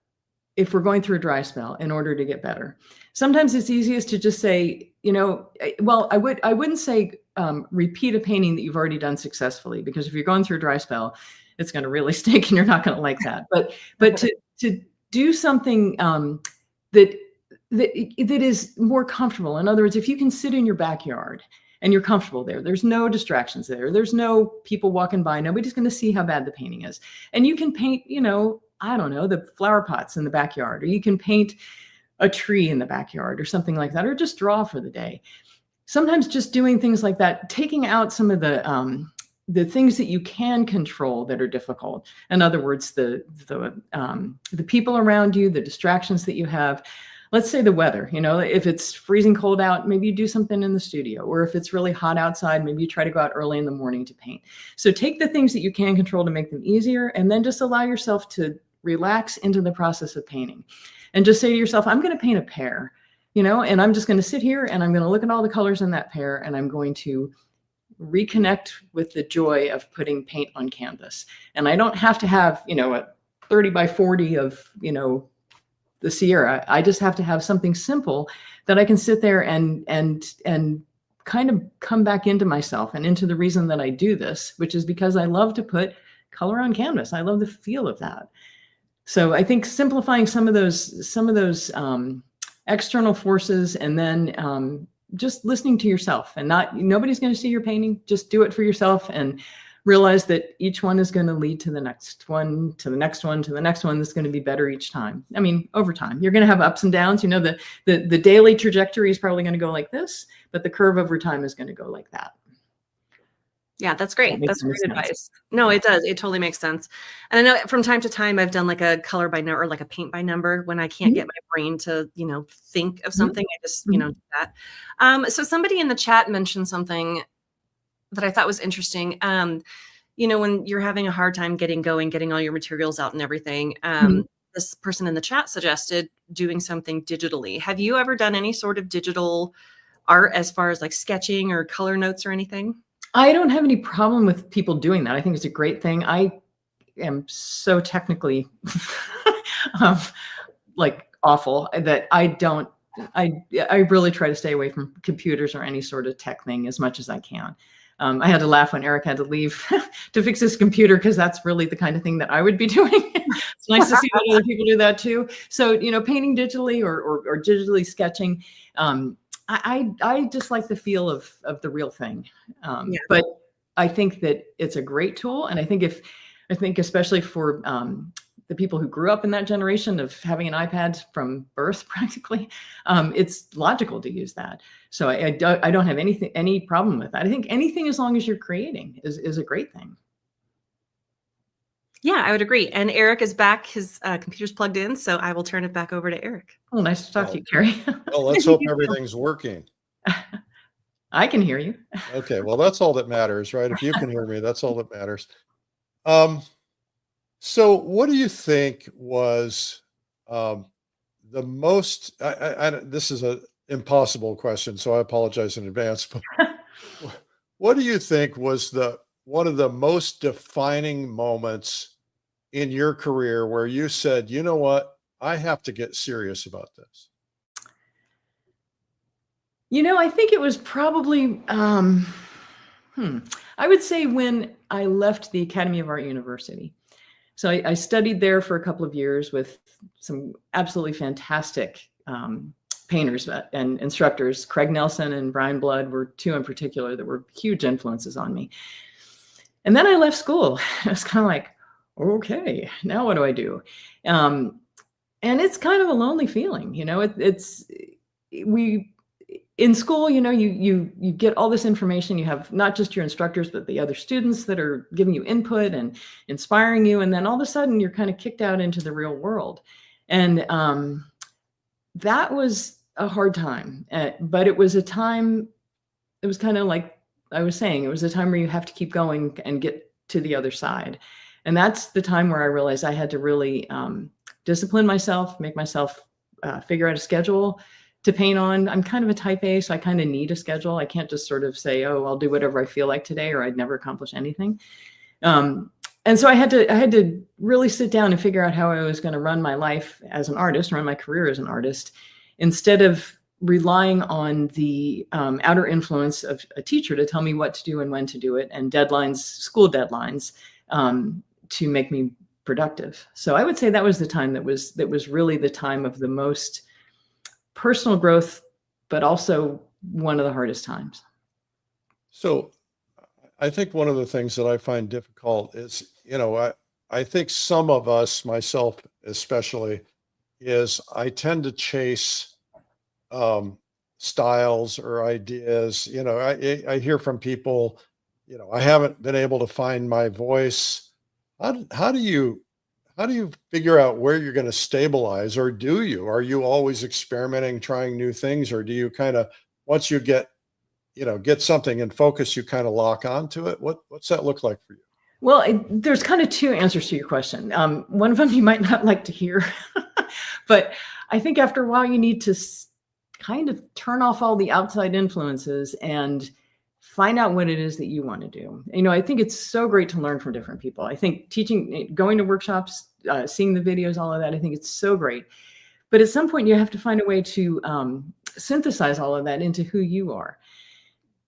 if we're going through a dry spell in order to get better. Sometimes it's easiest to just say, I wouldn't say repeat a painting that you've already done successfully, because if you're going through a dry spell, it's going to really stink and you're not going to like that. But to do something that is more comfortable. In other words, if you can sit in your backyard and you're comfortable there, there's no distractions there. There's no people walking by. Nobody's going to see how bad the painting is. And you can paint, the flower pots in the backyard, or you can paint a tree in the backyard or something like that, or just draw for the day. Sometimes just doing things like that, taking out some of the things that you can control that are difficult. In other words, the people around you, the distractions that you have. Let's say the weather, if it's freezing cold out, maybe you do something in the studio, or if it's really hot outside, maybe you try to go out early in the morning to paint. So take the things that you can control to make them easier, and then just allow yourself to relax into the process of painting. And just say to yourself, I'm going to paint a pear, and I'm just going to sit here and I'm going to look at all the colors in that pear, and I'm going to reconnect with the joy of putting paint on canvas. And I don't have to have, a 30 by 40 of, the Sierra. I just have to have something simple that I can sit there and kind of come back into myself and into the reason that I do this, which is because I love to put color on canvas. I love the feel of that. So I think simplifying some of those external forces, and then just listening to yourself, and nobody's going to see your painting. Just do it for yourself, and realize that each one is going to lead to the next one, to the next one, to the next one that's going to be better each time. I mean, over time, you're going to have ups and downs. You know, the daily trajectory is probably going to go like this, but the curve over time is going to go like that. Yeah, that's great. That's great sense. advice. No, it does. It totally makes sense. And I know from time to time I've done like a color by number or like a paint by number when I can't get my brain to, think of something. I just, do that. So somebody in the chat mentioned something that I thought was interesting. When you're having a hard time getting all your materials out and everything, this person in the chat suggested doing something digitally. Have you ever done any sort of digital art as far as like sketching or color notes or anything? I don't have any problem with people doing that. I think it's a great thing. I am so technically like awful that I really try to stay away from computers or any sort of tech thing as much as I can. I had to laugh when Eric had to leave to fix his computer, because that's really the kind of thing that I would be doing. It's nice to see that other people do that too. So, painting digitally or digitally sketching, I just like the feel of the real thing. But I think that it's a great tool. And I think especially for the people who grew up in that generation of having an iPad from birth, practically, it's logical to use that. So I don't have any problem with that. I think anything, as long as you're creating, is a great thing. Yeah, I would agree. And Eric is back. His computer's plugged in, so I will turn it back over to Eric. Oh, nice to talk to you, Carrie. Well, let's hope everything's working. I can hear you. Okay, well, that's all that matters, right? If you can hear me, that's all that matters. So what do you think was the most, this is an impossible question, so I apologize in advance, but what do you think was one of the most defining moments in your career where you said, you know what, I have to get serious about this? I think it was probably, I would say when I left the Academy of Art University. So I studied there for a couple of years with some absolutely fantastic painters and instructors. Craig Nelson and Brian Blood were two in particular that were huge influences on me. And then I left school. I was kind of like, okay, now what do I do? And it's kind of a lonely feeling, in school, you get all this information. You have not just your instructors, but the other students that are giving you input and inspiring you. And then all of a sudden you're kind of kicked out into the real world. And that was a hard time, but it was a time, it was kind of like I was saying, it was a time where you have to keep going and get to the other side. And that's the time where I realized I had to really discipline myself, make myself figure out a schedule to paint on. I'm kind of a type A, so I kind of need a schedule. I can't just sort of say, oh, I'll do whatever I feel like today, or I'd never accomplish anything. And so I had to really sit down and figure out how I was going to run my life as an artist, run my career as an artist, instead of relying on the outer influence of a teacher to tell me what to do and when to do it, and deadlines, school deadlines, to make me productive. So I would say that was the time that was really the time of the most personal growth, but also one of the hardest times. So I think one of the things that I find difficult is, I think some of us, myself especially, is I tend to chase styles or ideas. I hear from people, I haven't been able to find my voice. How do you figure out where you're going to stabilize, or are you always experimenting, trying new things, or do you kind of, once you get something in focus, you kind of lock onto it? What's that look like for you? Well, there's kind of two answers to your question. One of them you might not like to hear, but I think after a while you need to kind of turn off all the outside influences and find out what it is that you want to do. I think it's so great to learn from different people. I think teaching, going to workshops, seeing the videos, all of that, I think it's so great. But at some point you have to find a way to synthesize all of that into who you are.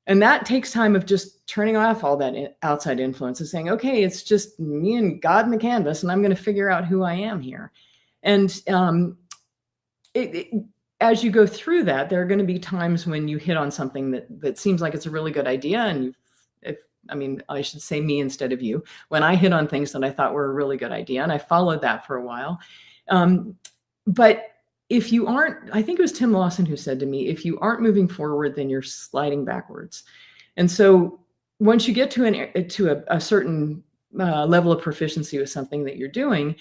And that takes time of just turning off all that outside influence and saying, okay, it's just me and God and the canvas, and I'm going to figure out who I am here. And as you go through that, there are going to be times when you hit on something that seems like it's a really good idea. And I should say me instead of you, when I hit on things that I thought were a really good idea, and I followed that for a while. But if you aren't, I think it was Tim Lawson who said to me, if you aren't moving forward, then you're sliding backwards. And so once you get to a certain level of proficiency with something that you're doing,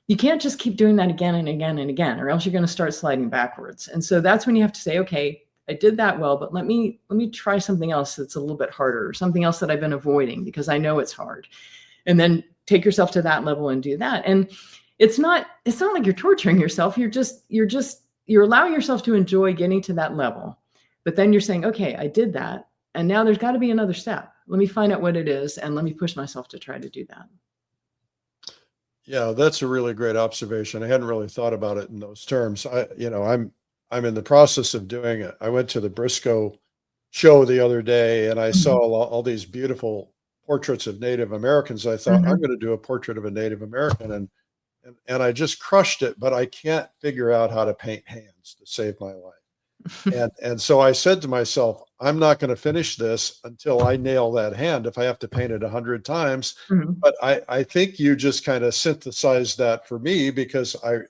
you can't just keep doing that again and again and again, or else you're going to start sliding backwards. And so that's when you have to say, okay, I did that well, but let me try something else that's a little bit harder, or something else that I've been avoiding because I know it's hard. And then take yourself to that level and do that. And it's not like you're torturing yourself. You're allowing yourself to enjoy getting to that level. But then you're saying, okay, I did that. And now there's got to be another step. Let me find out what it is, and let me push myself to try to do that. Yeah, that's a really great observation. I hadn't really thought about it in those terms. I'm in the process of doing it. I went to the Briscoe show the other day, and I saw all these beautiful portraits of Native Americans. I thought, I'm going to do a portrait of a Native American, and I just crushed it, but I can't figure out how to paint hands to save my life. And so I said to myself, I'm not going to finish this until I nail that hand, if I have to paint it 100 times. But I think you just kind of synthesized that for me, because I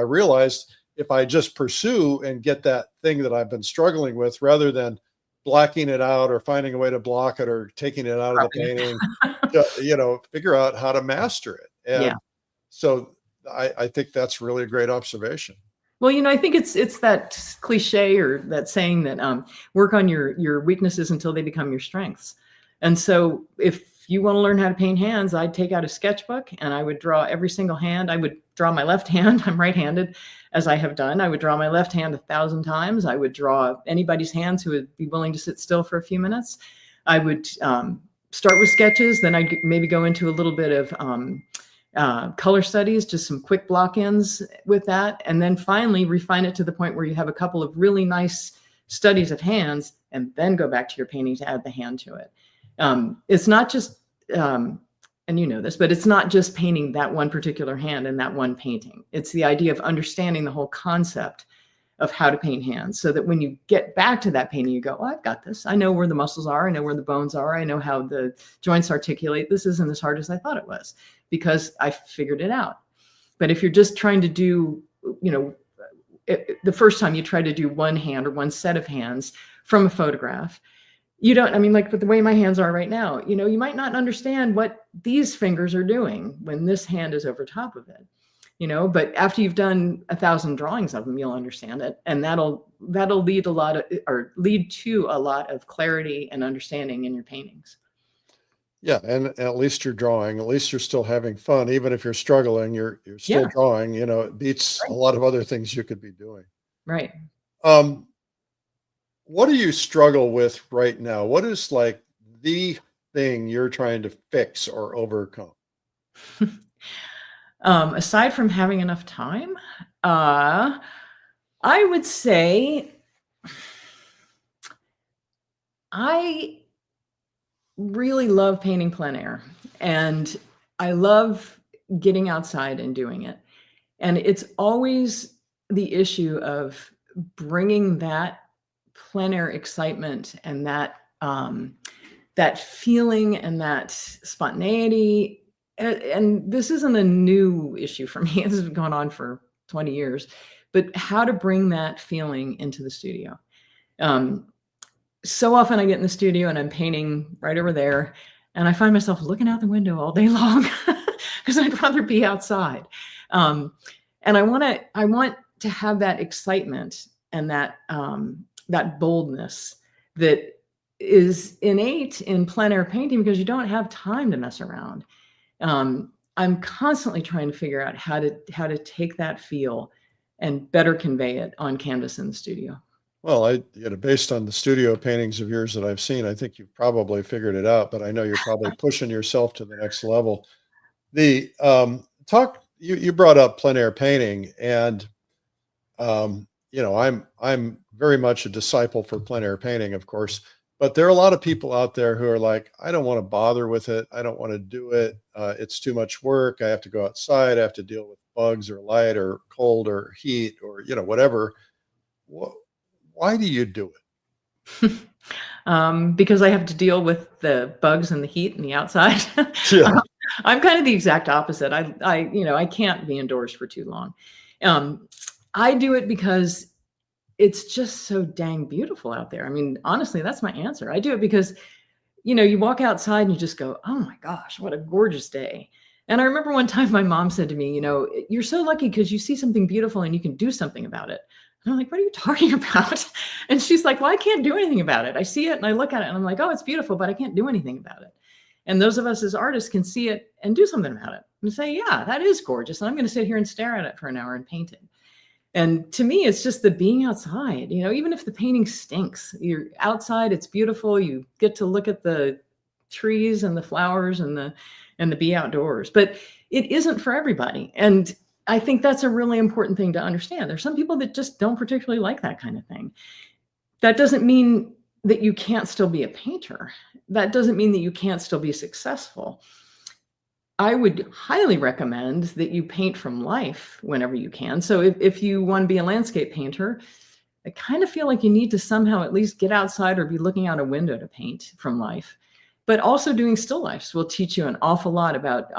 realized if I just pursue and get that thing that I've been struggling with, rather than blacking it out or finding a way to block it or taking it out of the painting, figure out how to master it. And so I think that's really a great observation. Well, I think it's that cliche, or that saying that work on your weaknesses until they become your strengths. And so if you want to learn how to paint hands, I'd take out a sketchbook and I would draw every single hand. I would draw my left hand. I'm right-handed, as I have done. I would draw my left hand 1,000 times. I would draw anybody's hands who would be willing to sit still for a few minutes. I would start with sketches. Then I'd maybe go into a little bit of color studies, just some quick block-ins with that. And then finally refine it to the point where you have a couple of really nice studies of hands, and then go back to your painting to add the hand to it. It's not just, and you know this, but it's not just painting that one particular hand in that one painting. It's the idea of understanding the whole concept of how to paint hands, so that when you get back to that painting, you go, oh, I've got this. I know where the muscles are. I know where the bones are. I know how the joints articulate. This isn't as hard as I thought it was, because I figured it out. But if you're just trying to do, the first time you try to do one hand or one set of hands from a photograph, like with the way my hands are right now, you might not understand what these fingers are doing when this hand is over top of it, but after you've done 1,000 drawings of them, you'll understand it. And that'll lead to a lot of clarity and understanding in your paintings. Yeah. And at least you're drawing, at least you're still having fun. Even if you're struggling, you're still drawing, it beats a lot of other things you could be doing. Right. What do you struggle with right now? What is like the thing you're trying to fix or overcome? Aside from having enough time, I would say I really love painting plein air, and I love getting outside and doing it. And it's always the issue of bringing that plein air excitement and that feeling and that spontaneity. And this isn't a new issue for me. This has been going on for 20 years, but how to bring that feeling into the studio. So often I get in the studio and I'm painting right over there, and I find myself looking out the window all day long because I'd rather be outside. And I want to have that excitement and that boldness that is innate in plein air painting, because you don't have time to mess around. I'm constantly trying to figure out how to take that feel and better convey it on canvas in the studio. Well, based on the studio paintings of yours that I've seen, I think you've probably figured it out, but I know you're probably pushing yourself to the next level. The you brought up plein air painting, and I'm very much a disciple for plein air painting, of course, But there are a lot of people out there who are like, I don't want to bother with it. I don't want to do it. It's too much work. I have to go outside. I have to deal with bugs or light or cold or heat or, whatever. Why do you do it? Because I have to deal with the bugs and the heat and the outside. Yeah. I'm kind of the exact opposite. I can't be indoors for too long. I do it because it's just so dang beautiful out there. I mean, honestly, that's my answer. I do it because, you walk outside and you just go, oh my gosh, what a gorgeous day. And I remember one time my mom said to me, you're so lucky because you see something beautiful and you can do something about it. And I'm like, what are you talking about? And she's like, well, I can't do anything about it. I see it and I look at it and I'm like, oh, it's beautiful, but I can't do anything about it. And those of us as artists can see it and do something about it and say, yeah, that is gorgeous. And I'm going to sit here and stare at it for an hour and paint it. And to me, it's just the being outside, even if the painting stinks, you're outside, it's beautiful. You get to look at the trees and the flowers and the be outdoors, but it isn't for everybody. And I think that's a really important thing to understand. There's some people that just don't particularly like that kind of thing. That doesn't mean that you can't still be a painter. That doesn't mean that you can't still be successful. I would highly recommend that you paint from life whenever you can. So if you want to be a landscape painter, I kind of feel like you need to somehow at least get outside or be looking out a window to paint from life. But also doing still lifes will teach you an awful lot about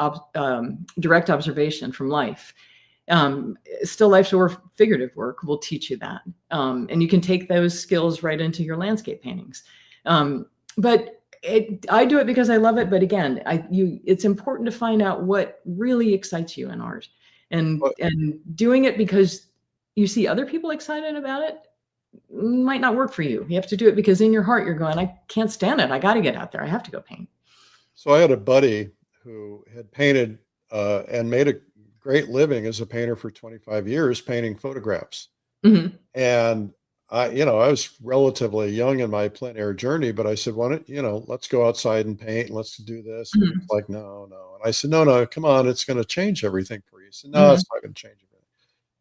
direct observation from life. Still lifes or figurative work will teach you that. And you can take those skills right into your landscape paintings. But I do it because I love it. But again, it's important to find out what really excites you in art, and doing it because you see other people excited about it might not work for you. You have to do it because in your heart, you're going, I can't stand it. I got to get out there. I have to go paint. So I had a buddy who had painted and made a great living as a painter for 25 years, painting photographs. Mm-hmm. And I was relatively young in my PleinAir journey, but I said, why don't, let's go outside and paint. And let's do this. And Mm-hmm. he's like, no. And I said, no, come on. It's going to change everything for you. He said, no, Mm-hmm. it's not going to change everything.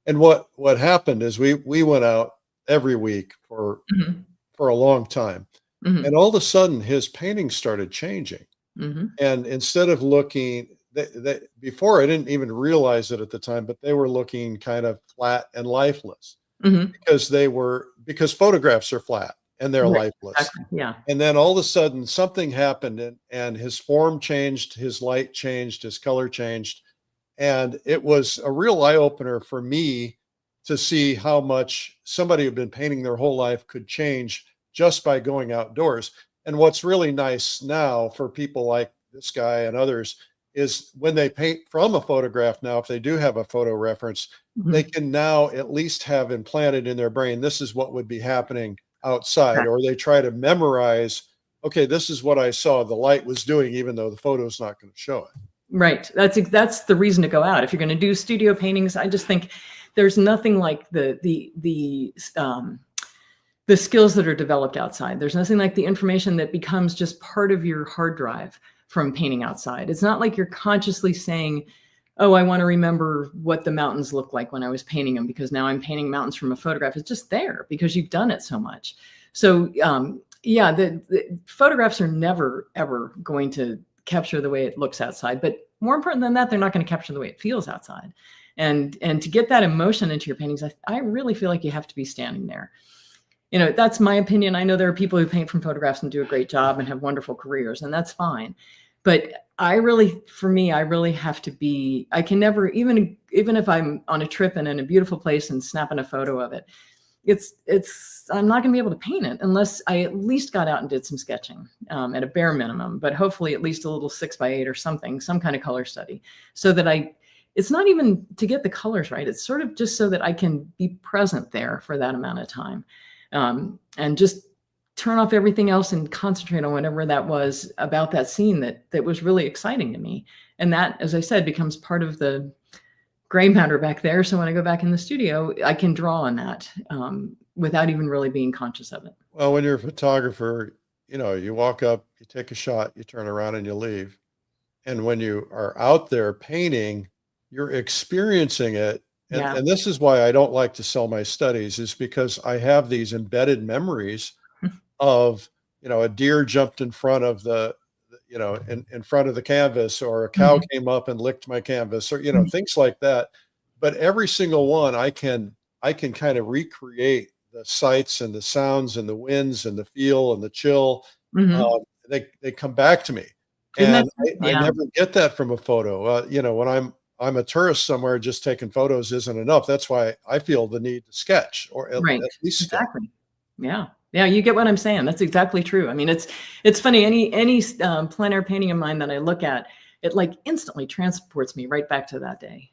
And what happened is we went out every week for a long time. Mm-hmm. And all of a sudden his paintings started changing. Mm-hmm. And instead of looking, before I didn't even realize it at the time, but they were looking kind of flat and lifeless. Mm-hmm. Because photographs are flat and they're Right. lifeless. Exactly. Yeah. And then all of a sudden something happened and his form changed, his light changed, his color changed. And it was a real eye opener for me to see how much somebody who'd been painting their whole life could change just by going outdoors. And what's really nice now for people like this guy and others is when they paint from a photograph now, if they do have a photo reference, Mm-hmm. they can now at least have implanted in their brain, this is what would be happening outside. Correct. Or they try to memorize, okay, this is what I saw the light was doing, even though the photo's not going to show it. Right. That's the reason to go out. If you're going to do studio paintings, I just think there's nothing like the skills that are developed outside. There's nothing like the information that becomes just part of your hard drive from painting outside. It's not like you're consciously saying, oh, I want to remember what the mountains look like when I was painting them because now I'm painting mountains from a photograph. It's just there because you've done it so much. So the photographs are never, ever going to capture the way it looks outside. But more important than that, they're not going to capture the way it feels outside. And to get that emotion into your paintings, I really feel like you have to be standing there. That's my opinion. I know there are people who paint from photographs and do a great job and have wonderful careers, and that's fine. But I really have to be, I can never, even if I'm on a trip and in a beautiful place and snapping a photo of it, I'm not going to be able to paint it unless I at least got out and did some sketching at a bare minimum, but hopefully at least a little 6x8 or something, some kind of color study, so that it's not even to get the colors right. It's sort of just so that I can be present there for that amount of time, and just turn off everything else and concentrate on whatever that was about that scene that was really exciting to me. And that, as I said, becomes part of the gray matter back there. So when I go back in the studio, I can draw on that without even really being conscious of it. Well, when you're a photographer, you walk up, you take a shot, you turn around and you leave. And when you are out there painting, you're experiencing it. And this is why I don't like to sell my studies, is because I have these embedded memories of a deer jumped in front of in front of the canvas, or a cow Mhm. came up and licked my canvas, or, Mhm. things like that. But every single one, I can kind of recreate the sights and the sounds and the winds and the feel and the chill. Mhm. Um, they come back to me, Isn't that and true? I Yeah. never get that from a photo. When I'm a tourist somewhere, just taking photos isn't enough. That's why I feel the need to sketch, or Right. at least sketch. Exactly. Yeah. Yeah, you get what I'm saying. That's exactly true. I mean, it's funny. Any plein air painting of mine that I look at, it like instantly transports me right back to that day,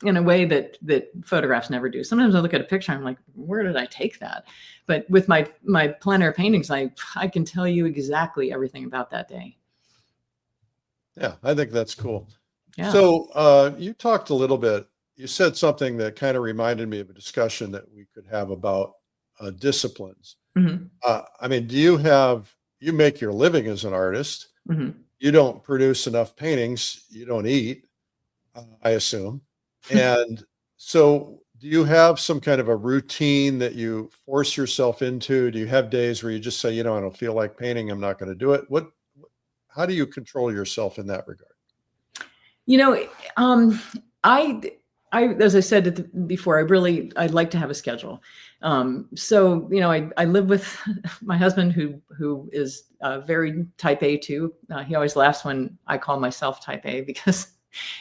in a way that photographs never do. Sometimes I look at a picture, I'm like, where did I take that? But with my plein air paintings, I can tell you exactly everything about that day. Yeah, I think that's cool. Yeah. So, you talked a little bit, you said something that kind of reminded me of a discussion that we could have about disciplines. Hmm. I mean, you make your living as an artist. Hmm. You don't produce enough paintings, you don't eat, I assume. And so, do you have some kind of a routine that you force yourself into? Do you have days where you just say, I don't feel like painting, I'm not going to do it? How do you control yourself in that regard? You know, um, I, as I said before, I'd like to have a schedule. So, I live with my husband who is very type A too. He always laughs when I call myself type A because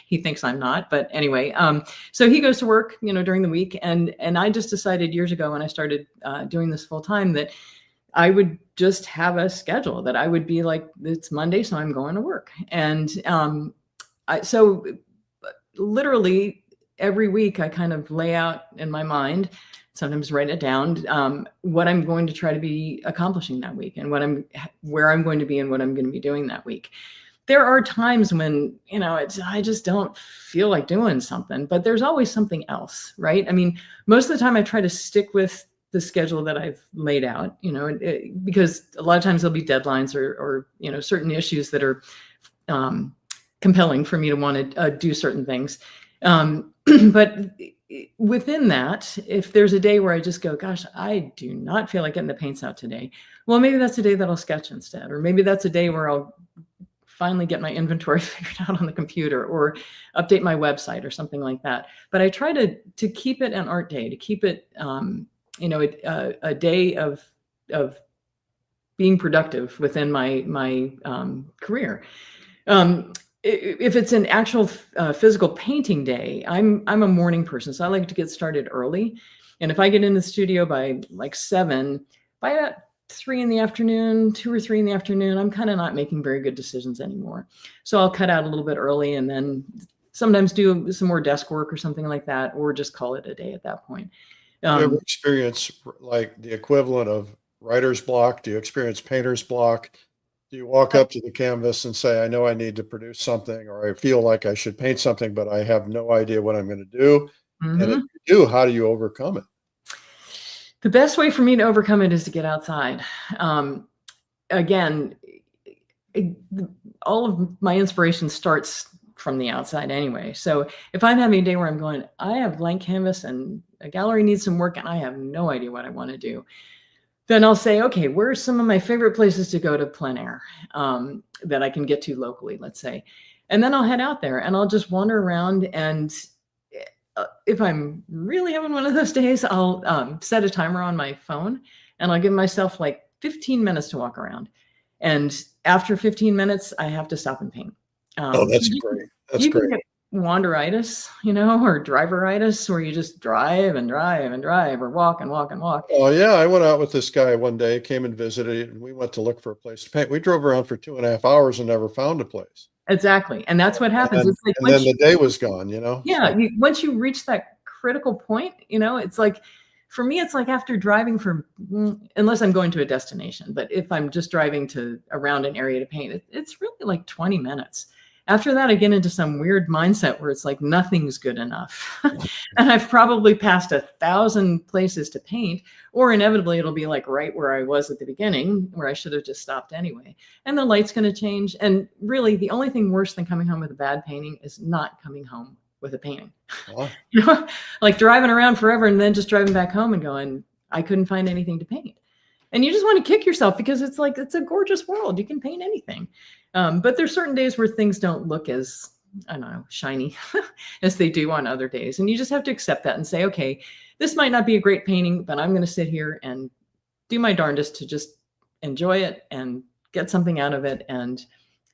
he thinks I'm not. But anyway, so he goes to work, during the week, and I just decided years ago when I started doing this full time that I would just have a schedule that I would be like, it's Monday, so I'm going to work, and so literally every week I kind of lay out in my mind, sometimes write it down, what I'm going to try to be accomplishing that week and where I'm going to be and what I'm going to be doing that week. There are times when, I just don't feel like doing something, but there's always something else, right? I mean, most of the time I try to stick with the schedule that I've laid out, because a lot of times there'll be deadlines or certain issues that are, compelling for me to want to do certain things. But within that, if there's a day where I just go, gosh, I do not feel like getting the paints out today. Well, maybe that's a day that I'll sketch instead. Or maybe that's a day where I'll finally get my inventory figured out on the computer or update my website or something like that. But I try to keep it an art day, to keep it, a day of being productive within my career. Um, if it's an actual physical painting day, I'm a morning person, so I like to get started early. And if I get in the studio by like 7, by about 3 in the afternoon, 2 or 3 in the afternoon, I'm kind of not making very good decisions anymore. So I'll cut out a little bit early and then sometimes do some more desk work or something like that, or just call it a day at that point. Do you ever Um, experience like the equivalent of writer's block? Do you experience painter's block? Do you walk up to the canvas and say, I know I need to produce something, or I feel like I should paint something, but I have no idea what I'm going to do? And if mhm. you do, how do you overcome it? The best way for me to overcome it is to get outside. Again, it- all of my inspiration starts from the outside anyway. So if I'm having a day where I'm going, I have blank canvas and a gallery needs some work and I have no idea what I want to do, then I'll say, okay, where's some of my favorite places to go to plein air, that I can get to locally, let's say. And then I'll head out there and I'll just wander around. And if I'm really having one of those days, I'll set a timer on my phone and I'll give myself like 15 minutes to walk around. And after 15 minutes, I have to stop and paint. Oh, So that's great. That's you can great. get wanderitis, or driveritis, where you just drive and drive and drive or walk and walk and walk. Oh, yeah. I went out with this guy one day, came and visited, and we went to look for a place to paint. We drove around for 2.5 hours and never found a place. Exactly. And that's what happens. And, It's like and then the day was gone, yeah, So, once you reach that critical point, it's like, for me, it's like after driving for, unless I'm going to a destination, but if I'm just driving around an area to paint, it's really like 20 minutes. After that, I get into some weird mindset where it's like nothing's good enough. And I've probably passed 1,000 places to paint, or inevitably it'll be like right where I was at the beginning, where I should have just stopped anyway. And the light's going to change. And really, the only thing worse than coming home with a bad painting is not coming home with a painting. oh, Like driving around forever and then just driving back home and going, I couldn't find anything to paint. And you just want to kick yourself because it's like, it's a gorgeous world. You can paint anything. But there's certain days where things don't look as, I don't know, shiny as they do on other days. And you just have to accept that and say, okay, this might not be a great painting, but I'm going to sit here and do my darndest to just enjoy it and get something out of it and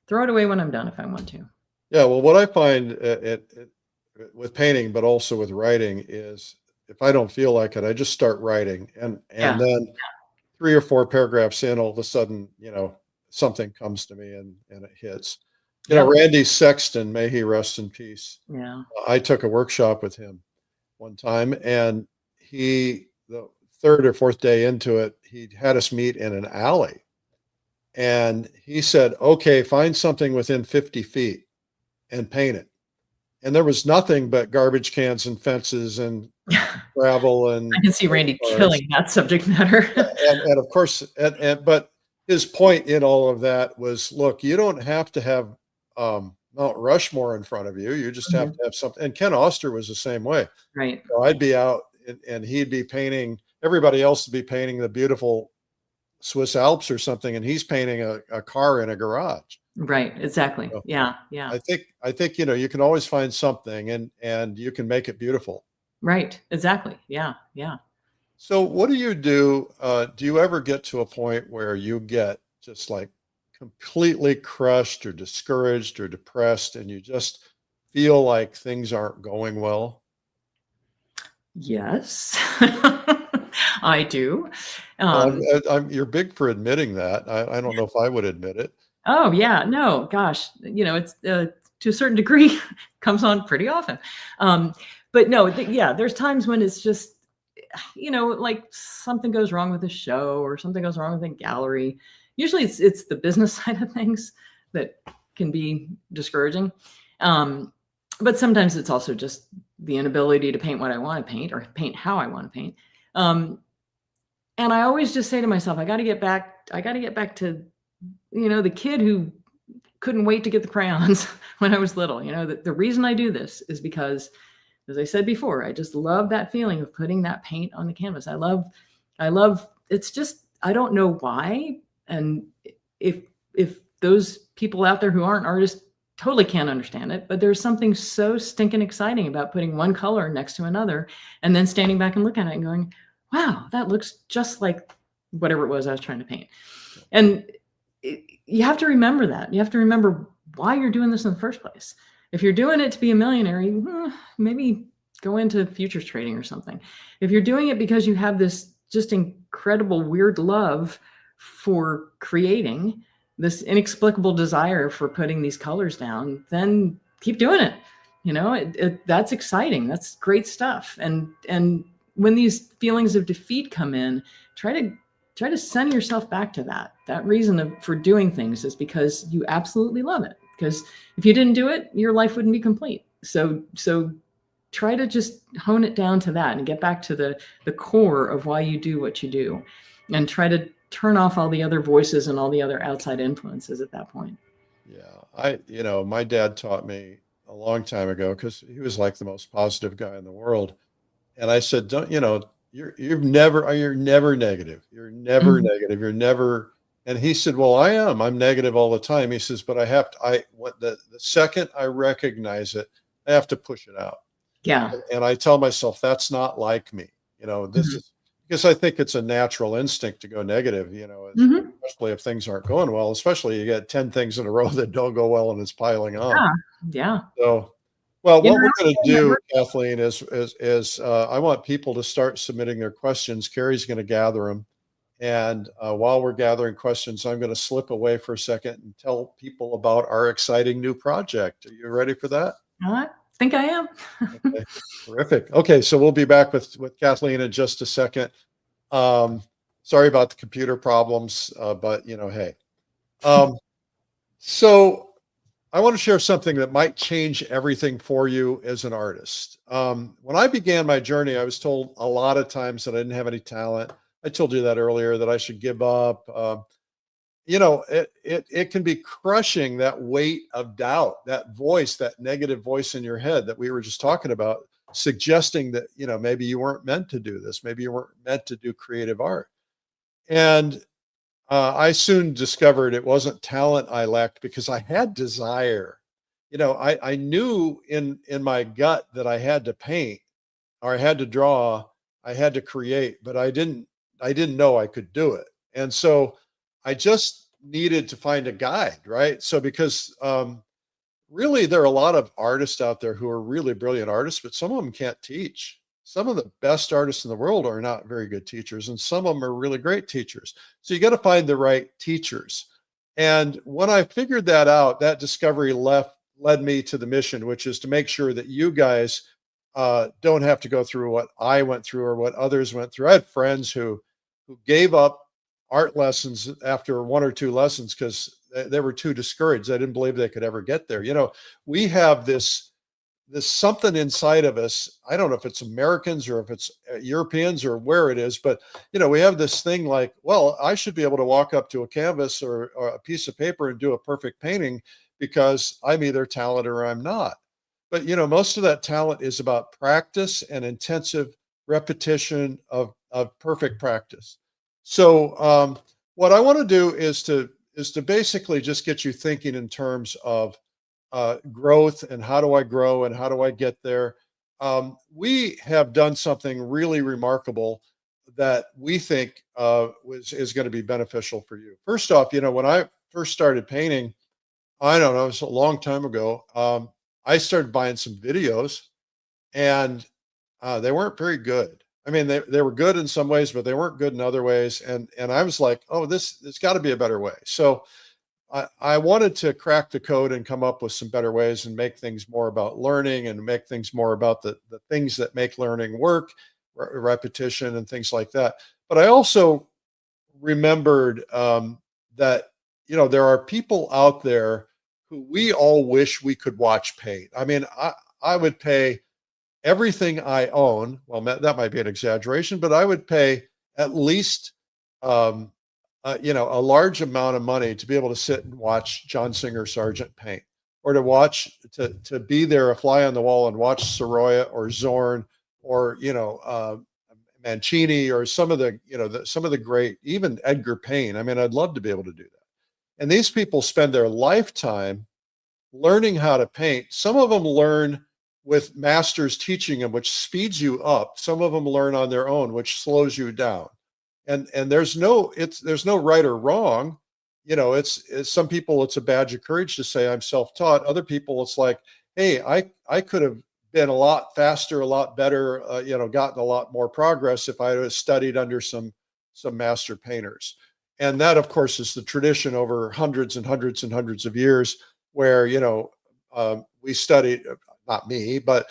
throw it away when I'm done if I want to. Yeah, well, what I find with painting, but also with writing, is if I don't feel like it, I just start writing, and Yeah. then 3 or 4 paragraphs in, all of a sudden, something comes to me and it hits. Yep. Randy Sexton, may he rest in peace. Yeah. I took a workshop with him one time, and the 3rd or 4th day into it, he had us meet in an alley. And he said, okay, find something within 50 feet and paint it. And there was nothing but garbage cans and fences and gravel. And I can see Randy killing that subject matter. and of course, but his point in all of that was, look, you don't have to have Mount Rushmore in front of you. You just have to have something. And Ken Oster was the same way. Right. So I'd be out and he'd be painting, everybody else would be painting the beautiful Swiss Alps or something, and he's painting a car in a garage. Right. Exactly. So Yeah. I think you can always find something and you can make it beautiful. Right. Exactly. Yeah. Yeah. So what do you do? Do you ever get to a point where you get just like completely crushed or discouraged or depressed and you just feel like things aren't going well? Yes, I do. You're big for admitting that. I don't know if I would admit it. Oh yeah, no, gosh, it's to a certain degree comes on pretty often. But no, yeah, there's times when it's just, like something goes wrong with a show or something goes wrong with a gallery. Usually it's the business side of things that can be discouraging. But sometimes it's also just the inability to paint what I want to paint or paint how I want to paint. And I always just say to myself, I got to get back to, the kid who couldn't wait to get the crayons when I was little. The reason I do this is because, as I said before, I just love that feeling of putting that paint on the canvas. I love, it's just, I don't know why. And if those people out there who aren't artists totally can't understand it, but there's something so stinking exciting about putting one color next to another and then standing back and looking at it and going, wow, that looks just like whatever it was I was trying to paint. And you have to remember that. You have to remember why you're doing this in the first place. If you're doing it to be a millionaire, maybe go into futures trading or something. If you're doing it because you have this just incredible weird love for creating, this inexplicable desire for putting these colors down, then keep doing it. That's exciting. That's great stuff. And when these feelings of defeat come in, try to send yourself back to that reason for doing things is because you absolutely love it. Because if you didn't do it, your life wouldn't be complete. So try to just hone it down to that and get back to the core of why you do what you do, and try to turn off all the other voices and all the other outside influences at that point. Yeah. My dad taught me a long time ago, because he was like the most positive guy in the world. And I said, you're never negative. You're never negative. You're never. And he said, well, I'm negative all the time. He says, but the second I recognize it, I have to push it out. Yeah. And I tell myself, that's not like me. This is, because I think it's a natural instinct to go negative, especially if things aren't going well, especially you get 10 things in a row that don't go well and it's piling on. Yeah. So, well, what we're going to do, Kathleen, is I want people to start submitting their questions. Carrie's going to gather them. And while we're gathering questions, I'm going to slip away for a second and tell people about our exciting new project. Are you ready for that? I think I am. Okay, terrific. Okay, so we'll be back with Kathleen in just a second. Sorry about the computer problems, but hey. So I want to share something that might change everything for you as an artist. When I began my journey, I was told a lot of times that I didn't have any talent. I told you that earlier, that I should give up. It can be crushing, that weight of doubt, that voice, that negative voice in your head that we were just talking about, suggesting that, maybe you weren't meant to do this. Maybe you weren't meant to do creative art. And I soon discovered it wasn't talent I lacked because I had desire. I knew in my gut that I had to paint or I had to draw, I had to create, but I didn't know I could do it. And so I just needed to find a guide, right? So because really there are a lot of artists out there who are really brilliant artists, but some of them can't teach. Some of the best artists in the world are not very good teachers, and some of them are really great teachers. So you got to find the right teachers. And when I figured that out, that discovery led me to the mission, which is to make sure that you guys don't have to go through what I went through or what others went through. I had friends who gave up art lessons after one or two lessons because they were too discouraged. They didn't believe they could ever get there. We have this something inside of us. I don't know if it's Americans or if it's Europeans or where it is, but we have this thing like, well, I should be able to walk up to a canvas or a piece of paper and do a perfect painting because I'm either talented or I'm not. But most of that talent is about practice and intensive repetition of perfect practice. So what I want to do is to basically just get you thinking in terms of growth and how do I grow and how do I get there. We have done something really remarkable that we think is going to be beneficial for you. First off, when I first started painting, I don't know, it was a long time ago. I started buying some videos, and they weren't very good. I mean, they were good in some ways, but they weren't good in other ways. And I was like, oh, there's got to be a better way. So I wanted to crack the code and come up with some better ways and make things more about learning and make things more about the things that make learning work, repetition and things like that. But I also remembered that, there are people out there who we all wish we could watch paint. I mean, I would pay everything I own. Well, that might be an exaggeration, but I would pay at least, a large amount of money to be able to sit and watch John Singer Sargent paint, or to be there, a fly on the wall, and watch Sorolla or Zorn or Mancini or some of the great, even Edgar Payne. I mean, I'd love to be able to do that. And these people spend their lifetime learning how to paint. Some of them learn with masters teaching them, which speeds you up. Some of them learn on their own, which slows you down. And there's no right or wrong. It's some people, it's a badge of courage to say I'm self-taught. Other people, it's like, hey, I could have been a lot faster, a lot better, gotten a lot more progress if I had studied under some master painters. And that, of course, is the tradition over hundreds and hundreds and hundreds of years, where we studied, not me, but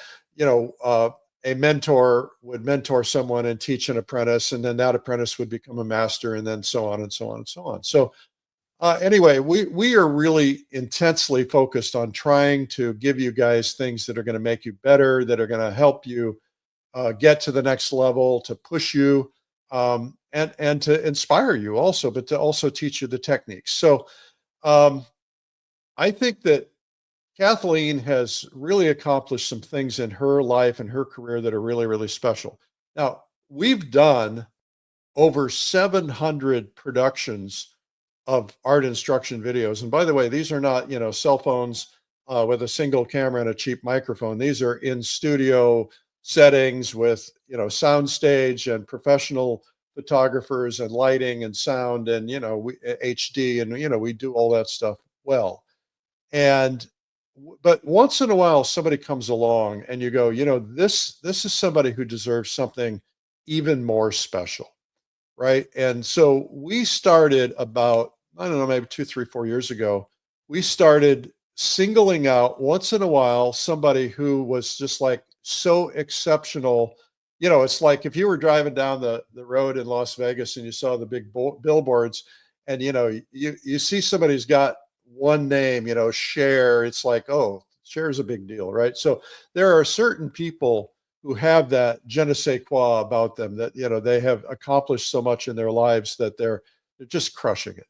a mentor would mentor someone and teach an apprentice, and then that apprentice would become a master, and then so on and so on and so on. So anyway, we are really intensely focused on trying to give you guys things that are going to make you better, that are going to help you get to the next level, to push you, and to inspire you also, but to also teach you the techniques. So I think that Kathleen has really accomplished some things in her life and her career that are really, really special. Now, we've done over 700 productions of art instruction videos. And by the way, these are not, cell phones with a single camera and a cheap microphone. These are in studio settings with, soundstage and professional photographers and lighting and sound and, HD, and, we do all that stuff well. But once in a while, somebody comes along and you go, this is somebody who deserves something even more special, right? And so we started about, I don't know, maybe 2, 3, 4 years ago, we started singling out once in a while somebody who was just like so exceptional. It's like if you were driving down the road in Las Vegas and you saw the big billboards, and you see somebody who's got one name, Cher. It's like, oh, Cher is a big deal, right? So there are certain people who have that je ne sais quoi about them, that they have accomplished so much in their lives that they're just crushing it.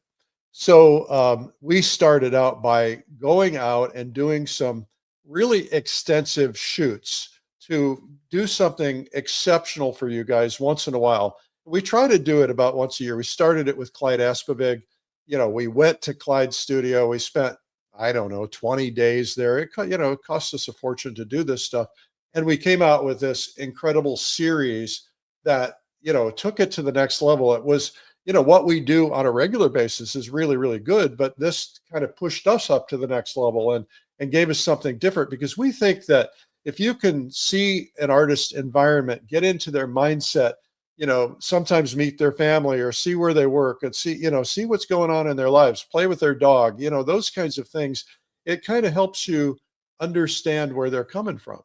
So we started out by going out and doing some really extensive shoots to do something exceptional for you guys once in a while. We try to do it about once a year. We started it with Clyde Aspavig. We went to Clyde's studio. We spent, I don't know, 20 days there. It cost us a fortune to do this stuff. And we came out with this incredible series that, took it to the next level. It was, what we do on a regular basis is really, really good, but this kind of pushed us up to the next level and gave us something different, because we think that if you can see an artist's environment, get into their mindset, sometimes meet their family or see where they work and see what's going on in their lives, play with their dog, those kinds of things, it kind of helps you understand where they're coming from.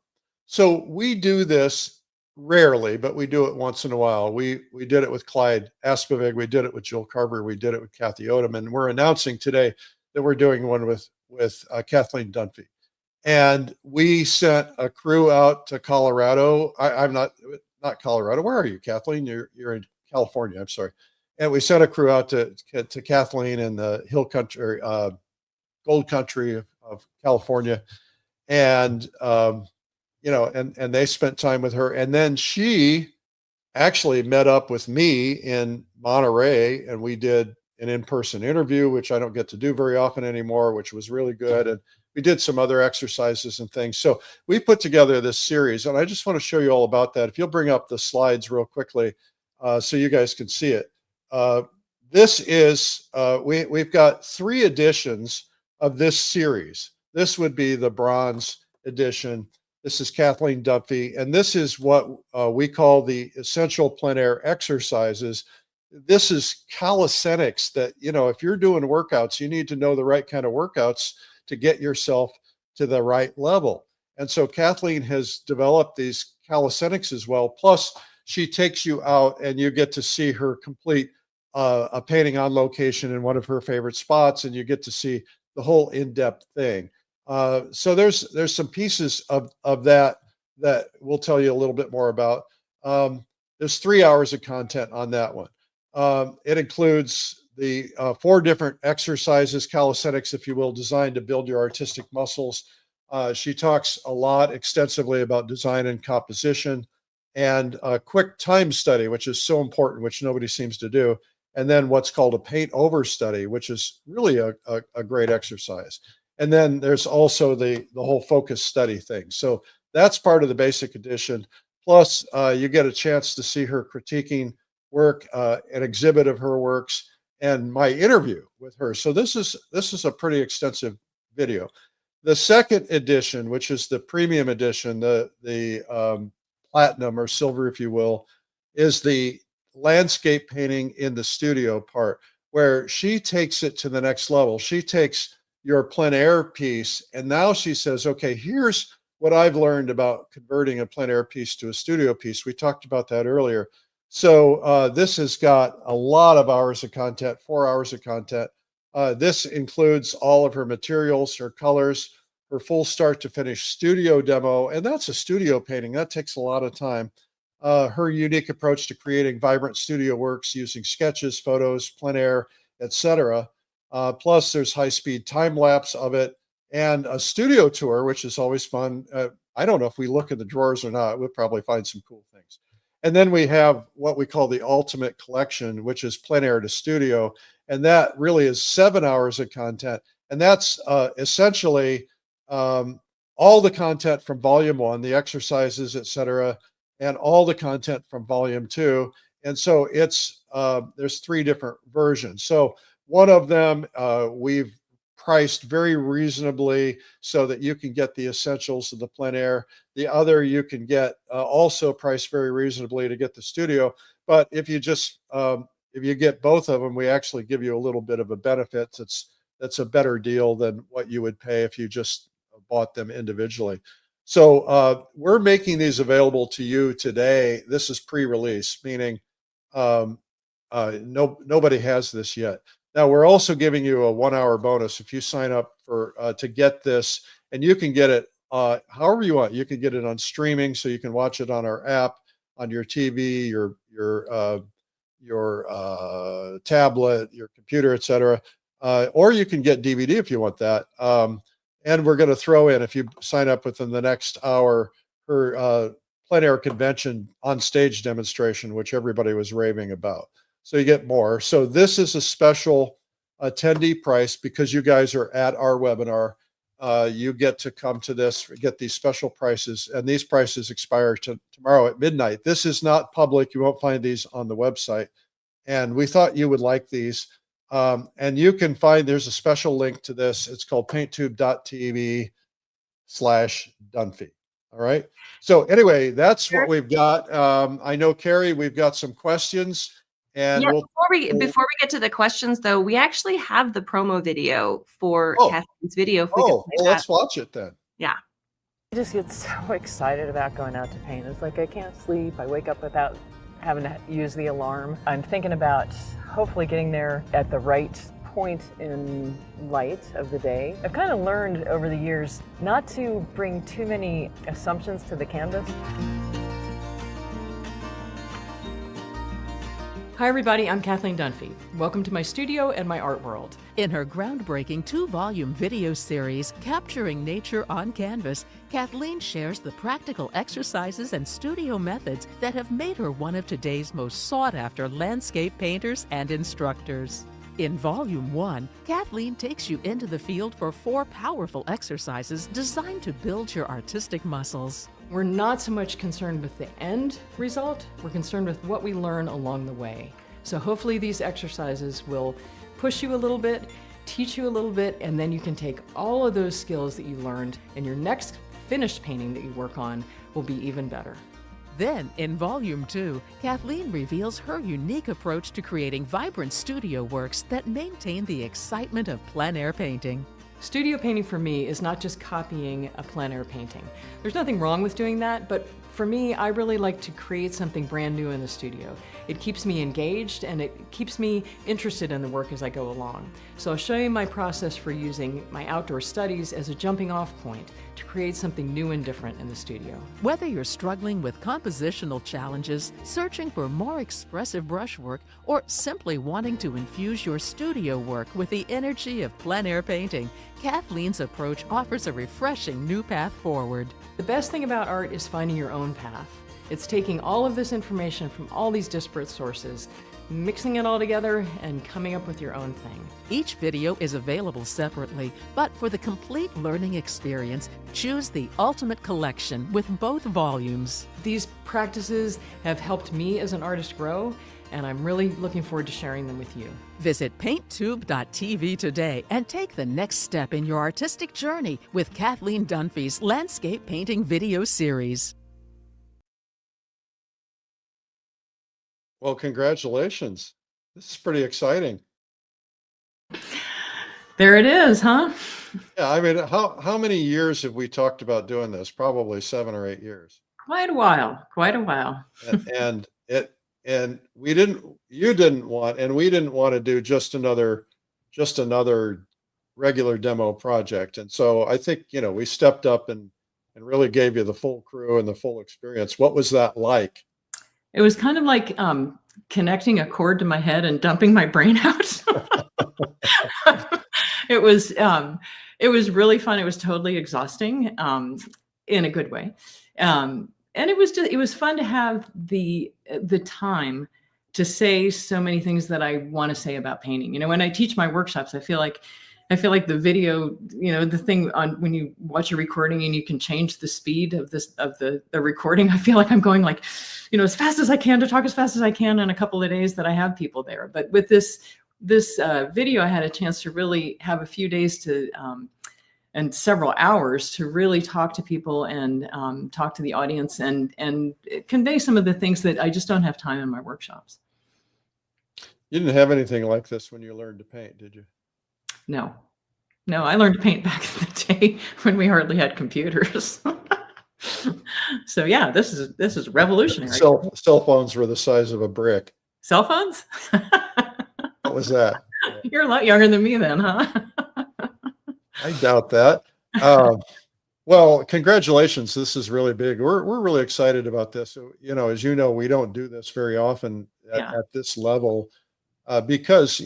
So we do this rarely, but we do it once in a while. We did it with Clyde Aspavig. We did it with Jill Carver. We did it with Kathy Odom. And we're announcing today that we're doing one with Kathleen Dunphy. And we sent a crew out to Colorado. I'm not Colorado. Where are you, Kathleen? You're in California. I'm sorry. And we sent a crew out to Kathleen in the hill country, gold country of California. And, and they spent time with her. And then she actually met up with me in Monterey, and we did an in-person interview, which I don't get to do very often anymore, which was really good. And we did some other exercises and things. So we put together this series, and I just want to show you all about that. If you'll bring up the slides real quickly so you guys can see it. This is, we've got 3 editions of this series. This would be the bronze edition. This is Kathleen Dunphy, and this is what we call the essential plein air exercises. This is calisthenics that, if you're doing workouts, you need to know the right kind of workouts to get yourself to the right level. And so Kathleen has developed these calisthenics as well. Plus, she takes you out and you get to see her complete a painting on location in one of her favorite spots, and you get to see the whole in-depth thing. So there's some pieces of that we'll tell you a little bit more about. There's 3 hours of content on that one. It includes the 4 different exercises, calisthenics, if you will, designed to build your artistic muscles. She talks a lot extensively about design and composition, and a quick time study, which is so important, which nobody seems to do. And then what's called a paint over study, which is really a great exercise. And then there's also the whole focus study thing. So that's part of the basic edition. Plus, you get a chance to see her critiquing work, an exhibit of her works, and my interview with her. So this is a pretty extensive video. The second edition, which is the premium edition, the platinum or silver, if you will, is the landscape painting in the studio part, where she takes it to the next level. She takes your plein air piece, and now she says, okay, here's what I've learned about converting a plein air piece to a studio piece. We talked about that earlier. So this has got a lot of hours of content, 4 hours of content. This includes all of her materials, her colors, her full start to finish studio demo, and that's a studio painting. That takes a lot of time. Her unique approach to creating vibrant studio works using sketches, photos, plein air, etc. Plus, there's high-speed time lapse of it, and a studio tour, which is always fun. I don't know if we look in the drawers or not. We'll probably find some cool things. And then we have what we call the ultimate collection, which is plein air to studio. And that really is 7 hours of content. And that's essentially all the content from volume 1, the exercises, etc., and all the content from volume 2. And so it's there's 3 different versions. So one of them we've priced very reasonably so that you can get the essentials of the plein air. The other you can get also priced very reasonably to get the studio. But if you just if you get both of them, we actually give you a little bit of a benefit that's a better deal than what you would pay if you just bought them individually. So we're making these available to you today. This is pre-release, meaning nobody has this yet. Now we're also giving you a 1 hour bonus if you sign up for to get this, and you can get it however you want. You can get it on streaming, so you can watch it on our app, on your TV, your tablet, your computer, etc. Or you can get DVD if you want that. And we're going to throw in, if you sign up within the next hour, her plein air convention on stage demonstration, which everybody was raving about. So you get more. So this is a special attendee price because you guys are at our webinar. You get to come to this, get these special prices, and these prices expire tomorrow at midnight. This is not public. You won't find these on the website. And we thought you would like these. And you can find, there's a special link to this. It's called painttube.tv/Dunphy. All right. So anyway, that's what we've got. I know, Carrie, we've got some questions. And yeah, before we get to the questions, though, we actually have the promo video for Kathleen's video. If we could play let's watch it then. Yeah. I just get so excited about going out to paint. It's like I can't sleep. I wake up without having to use the alarm. I'm thinking about hopefully getting there at the right point in light of the day. I've kind of learned over the years not to bring too many assumptions to the canvas. Hi everybody, I'm Kathleen Dunphy. Welcome to my studio and my art world. In her groundbreaking 2-volume video series, Capturing Nature on Canvas, Kathleen shares the practical exercises and studio methods that have made her one of today's most sought-after landscape painters and instructors. In Volume 1, Kathleen takes you into the field for 4 powerful exercises designed to build your artistic muscles. We're not so much concerned with the end result, we're concerned with what we learn along the way. So hopefully these exercises will push you a little bit, teach you a little bit, and then you can take all of those skills that you learned and your next finished painting that you work on will be even better. Then, in Volume 2, Kathleen reveals her unique approach to creating vibrant studio works that maintain the excitement of plein air painting. Studio painting for me is not just copying a plein air painting. There's nothing wrong with doing that, but for me, I really like to create something brand new in the studio. It keeps me engaged and it keeps me interested in the work as I go along. So I'll show you my process for using my outdoor studies as a jumping off point to create something new and different in the studio. Whether you're struggling with compositional challenges, searching for more expressive brushwork, or simply wanting to infuse your studio work with the energy of plein air painting, Kathleen's approach offers a refreshing new path forward. The best thing about art is finding your own path. It's taking all of this information from all these disparate sources, mixing it all together, and coming up with your own thing. Each video is available separately, but for the complete learning experience, choose the Ultimate Collection with both volumes. These practices have helped me as an artist grow, and I'm really looking forward to sharing them with you. Visit painttube.tv today and take the next step in your artistic journey with Kathleen Dunphy's landscape painting video series. Well, congratulations. This is pretty exciting. There it is, huh? Yeah, I mean, how many years have we talked about doing this? Probably 7 or 8 years. Quite a while, quite a while. and you didn't want, and we didn't want to do just another regular demo project. And so I think, we stepped up and really gave you the full crew and the full experience. What was that like? It was kind of like connecting a cord to my head and dumping my brain out. It was really fun. It was totally exhausting in a good way. And it was fun to have the time to say so many things that I want to say about painting. When I teach my workshops, I feel like the video, the thing on when you watch a recording and you can change the speed of the recording. I feel like I'm going like, as fast as I can to talk as fast as I can in a couple of days that I have people there. But with this video, I had a chance to really have a few days and several hours to really talk to people and talk to the audience and convey some of the things that I just don't have time in my workshops. You didn't have anything like this when you learned to paint, did you? No, I learned to paint back in the day when we hardly had computers. So yeah, this is revolutionary. Cell phones were the size of a brick. Cell phones? What was that? You're a lot younger than me then, huh? I doubt that. Well, congratulations. This is really big. We're really excited about this. So, as you know, we don't do this very often at this level because,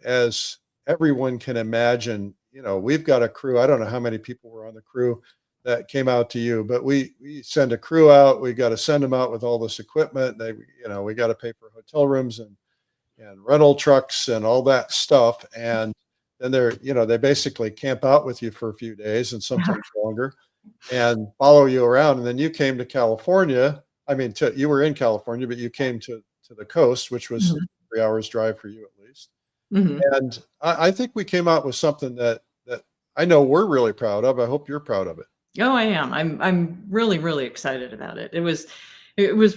as everyone can imagine, we've got a crew. I don't know how many people were on the crew that came out to you, but we send a crew out. We got to send them out with all this equipment. We got to pay for hotel rooms and rental trucks and all that stuff. And then they basically camp out with you for a few days and sometimes longer and follow you around. And then you came to California. I mean, you were in California, but you came to the coast, which was Mhm. 3 hours drive for you at least. Mhm. And I think we came out with something that I know we're really proud of. I hope you're proud of it. Oh, I am. I'm really, really excited about it. It was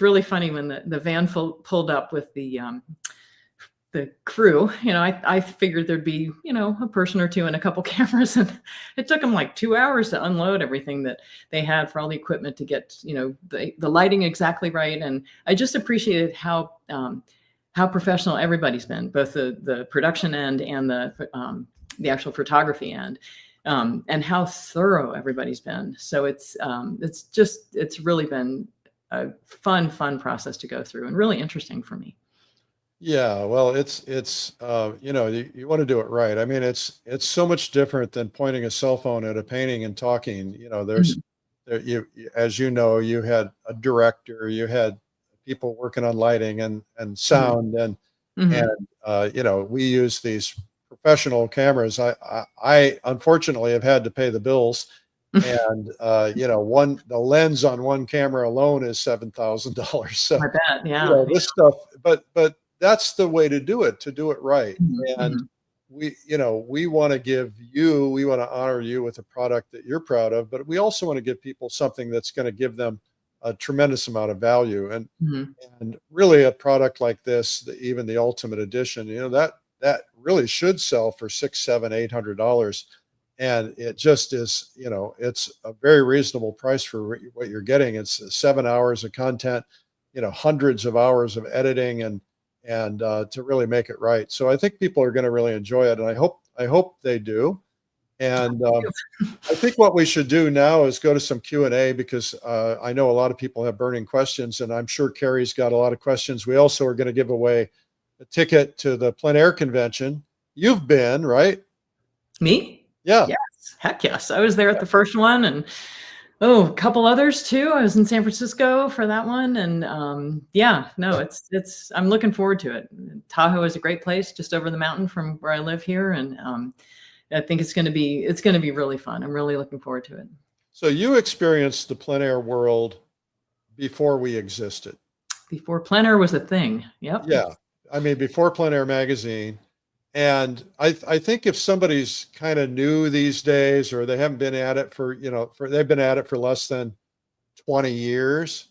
really funny when the van pulled up with the crew. I figured there'd be, a person or two and a couple cameras, and it took them like 2 hours to unload everything that they had for all the equipment to get, the lighting exactly right. And I just appreciated how professional everybody's been, both the production end and the actual photography end. And how thorough everybody's been. So it's really been a fun process to go through and really interesting for me. Yeah, well, it's you want to do it right. I mean, it's so much different than pointing a cell phone at a painting and talking. Mhm. As you know, you had a director, you had people working on lighting and Mhm. sound, Mhm. we use these professional cameras. I unfortunately have had to pay the bills, and the lens on one camera alone is $7,000. So I bet. Yeah. this stuff, but that's the way to do it right. Mhm. And Mhm. we want to honor you with a product that you're proud of, but we also want to give people something that's going to give them a tremendous amount of value. Mhm. And really a product like this, even the ultimate edition, that really should sell for $600, $700, $800. And it just is, it's a very reasonable price for what you're getting. It's 7 hours of content, hundreds of hours of editing and to really make it right. So I think people are going to really enjoy it. And I hope they do. And I think what we should do now is go to some Q&A, because I know a lot of people have burning questions, and I'm sure Carrie's got a lot of questions. We also are going to give away a ticket to the PleinAir convention. You've been, right? Me? Yeah. Yes. Heck yes. I was there at the first one, and a couple others too. I was in San Francisco for that one, and I'm looking forward to it. Tahoe is a great place just over the mountain from where I live here, and I think it's going to be really fun. I'm really looking forward to it. So you experienced the PleinAir world before we existed. Before PleinAir was a thing. Yep. Yeah. I mean, before PleinAir magazine. And I think if somebody's kind of new these days, or they haven't been at it they've been at it for less than 20 years.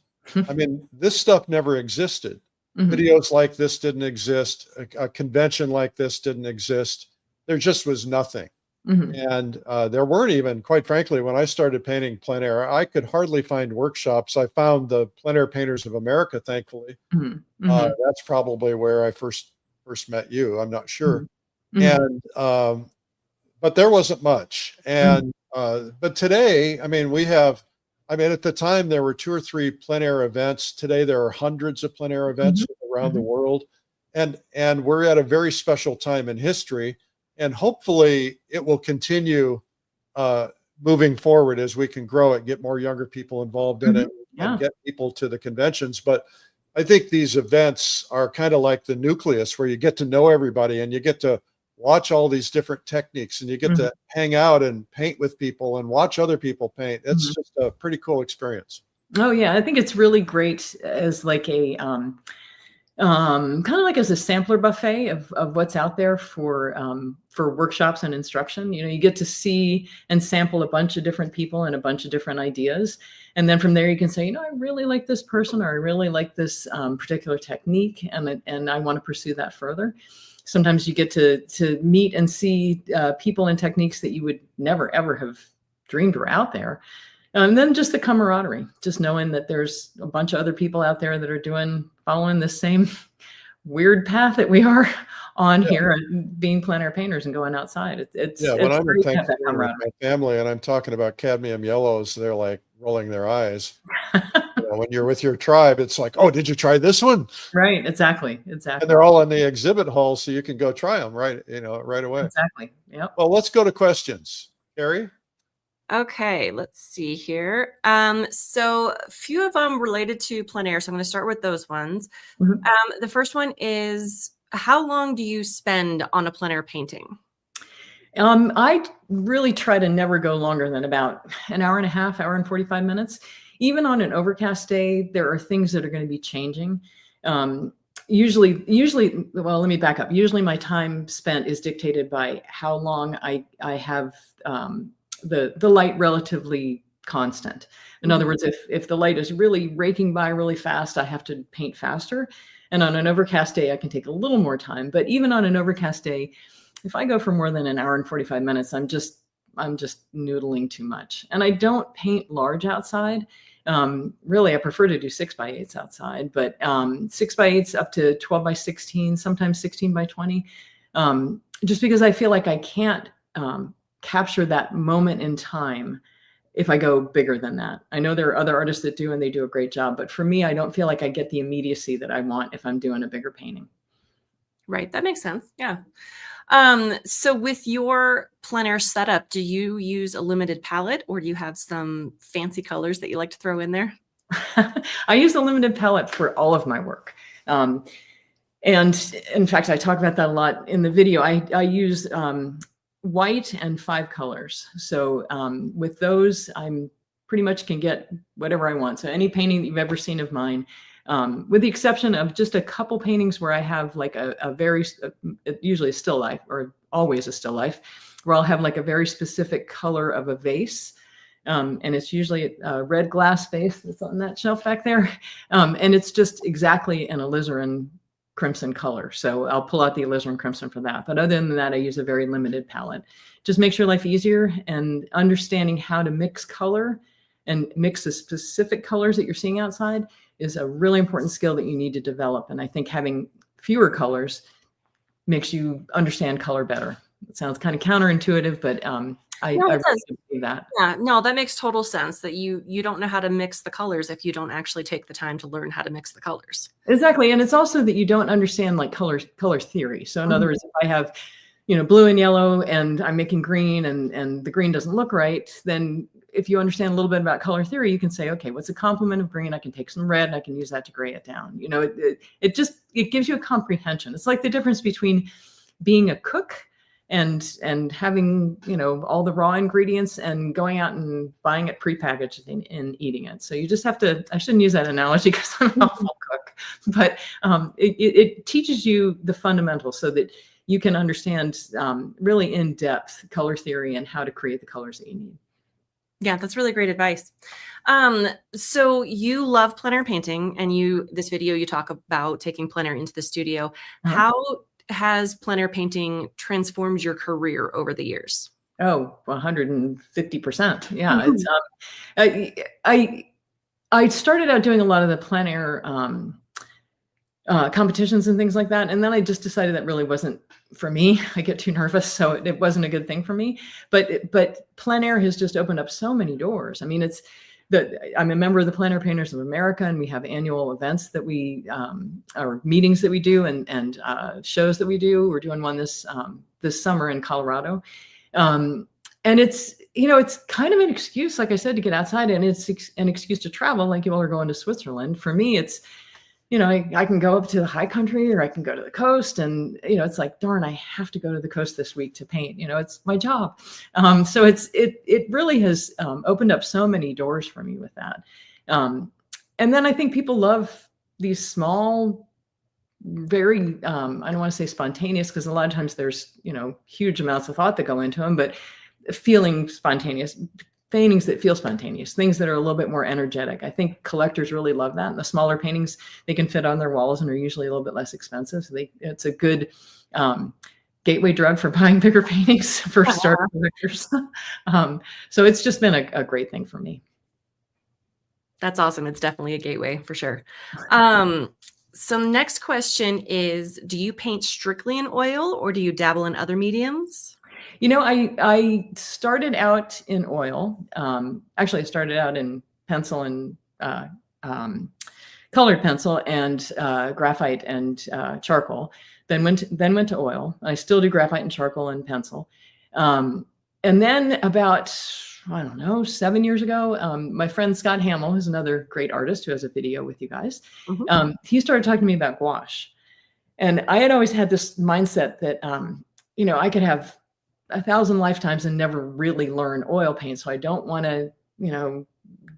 I mean, this stuff never existed. Mhm. Videos like this didn't exist. A convention like this didn't exist. There just was nothing. Mhm. And there weren't even, quite frankly, when I started painting PleinAir, I could hardly find workshops. I found the PleinAir Painters of America, thankfully. Mhm. Mhm. That's probably where I first met you. I'm not sure. Mhm. And but there wasn't much. Mhm. And but today, I mean, at the time there were 2 or 3 PleinAir events. Today there are hundreds of PleinAir events Mhm. around the Mhm. world. And we're at a very special time in history. And hopefully it will continue moving forward as we can grow it, get more younger people involved in Mhm. it, Yeah. and get people to the conventions. But I think these events are kind of like the nucleus, where you get to know everybody and you get to watch all these different techniques, and you get Mhm. to hang out and paint with people and watch other people paint. It's Mhm. just a pretty cool experience. Oh yeah, I think it's really great as like a kind of like as a sampler buffet of what's out there for workshops and instruction. You get to see and sample a bunch of different people and a bunch of different ideas, and then from there you can say, I really like this person, or I really like this particular technique, and I want to pursue that further. Sometimes you get to meet and see people and techniques that you would never ever have dreamed were out there. And then just the camaraderie, just knowing that there's a bunch of other people out there that are following the same weird path that we are on Yeah. here, and being PleinAir painters and going outside. Yeah, when It's I'm in great to have that Thanksgiving with my family and I'm talking about cadmium yellows, they're like rolling their eyes. camaraderie. When you're with your tribe, it's like, oh, did you try this one? Right. Exactly. And Exactly. they're all in the exhibit hall, so you can go try them right away. Exactly. Yep. Well, let's go to questions. Carrie? Okay, let's see here. So a few of them related to plein air. So I'm going to start with those ones. Mhm. The first one is, how long do you spend on a plein air painting? I really try to never go longer than about an hour and a half, hour and 45 minutes. Even on an overcast day, there are things that are going to be changing. Um, well, let me back up. Usually my time spent is dictated by how long I have the light relatively constant. In other words, if the light is really raking by really fast, I have to paint faster. And on an overcast day, I can take a little more time. But even on an overcast day, if I go for more than an hour and 45 minutes, I'm just noodling too much. And I don't paint large outside. Really, I prefer to do 6x8s outside, but 6x8s up to 12x16, sometimes 16x20, just because I feel like I can't capture that moment in time if I go bigger than that. I know there are other artists that do, and they do a great job, but for me, I don't feel like I get the immediacy that I want if I'm doing a bigger painting. Right, that makes sense. Yeah. So with your plein air setup, do you use a limited palette, or do you have some fancy colors that you like to throw in there? I use a limited palette for all of my work. And in fact, I talk about that a lot in the video. I use white and 5 colors. So with those, I'm pretty much can get whatever I want. So any painting that you've ever seen of mine, with the exception of just a couple paintings where I have like a very, usually a still life, or always a still life, where I'll have like a very specific color of a vase. And it's usually a red glass vase that's on that shelf back there. And it's just exactly an alizarin crimson color. So I'll pull out the alizarin crimson for that. But other than that, I use a very limited palette. Just makes your life easier, and understanding how to mix color and mix the specific colors that you're seeing outside is a really important skill that you need to develop. And I think having fewer colors makes you understand color better. It sounds kind of counterintuitive, but I really believe that. Yeah, no, that makes total sense, that you don't know how to mix the colors if you don't actually take the time to learn how to mix the colors. Exactly. And it's also that you don't understand like color theory. So in other words, if I have, blue and yellow and I'm making green and the green doesn't look right, then if you understand a little bit about color theory, you can say, okay, what's a complement of green? I can take some red and I can use that to gray it down. It gives you a comprehension. It's like the difference between being a cook and having, all the raw ingredients and going out and buying it prepackaged and eating it. So you just have to, I shouldn't use that analogy because I'm an awful cook, but it teaches you the fundamentals so that you can understand really in depth color theory and how to create the colors that you need. Yeah, that's really great advice. So you love plein air painting, and this video you talk about taking plein air into the studio. How has plein air painting transformed your career over the years? Oh, 150%. Yeah. It's I started out doing a lot of the plein air competitions and things like that. And then I just decided that really wasn't for me. I get too nervous, so it wasn't a good thing for me. But plein air has just opened up so many doors. I mean, I'm a member of the Plein Air Painters of America, and we have annual events that or meetings that we do, and shows that we do. We're doing one this summer in Colorado, and it's kind of an excuse, like I said, to get outside, and it's an excuse to travel. Like you all are going to Switzerland. For me, it's I can go up to the high country, or I can go to the coast, and it's like, darn, I have to go to the coast this week to paint. It's my job. So it really has opened up so many doors for me with that. And then I think people love these small, very I don't want to say spontaneous, because a lot of times there's huge amounts of thought that go into them, but feeling spontaneous. Paintings that feel spontaneous, things that are a little bit more energetic. I think collectors really love that. And the smaller paintings, they can fit on their walls and are usually a little bit less expensive. So it's a good gateway drug for buying bigger paintings for starter collectors. So it's just been a great thing for me. That's awesome. It's definitely a gateway for sure. So next question is, do you paint strictly in oil, or do you dabble in other mediums? I started out in oil. Actually, I started out in pencil and colored pencil and graphite and charcoal. Then went to oil. I still do graphite and charcoal and pencil. And And then about, I don't know, 7 years ago, my friend Scott Hamill, who's another great artist who has a video with you guys, he started talking to me about gouache. And I had always had this mindset that, I could have 1,000 lifetimes and never really learn oil paint. So I don't want to,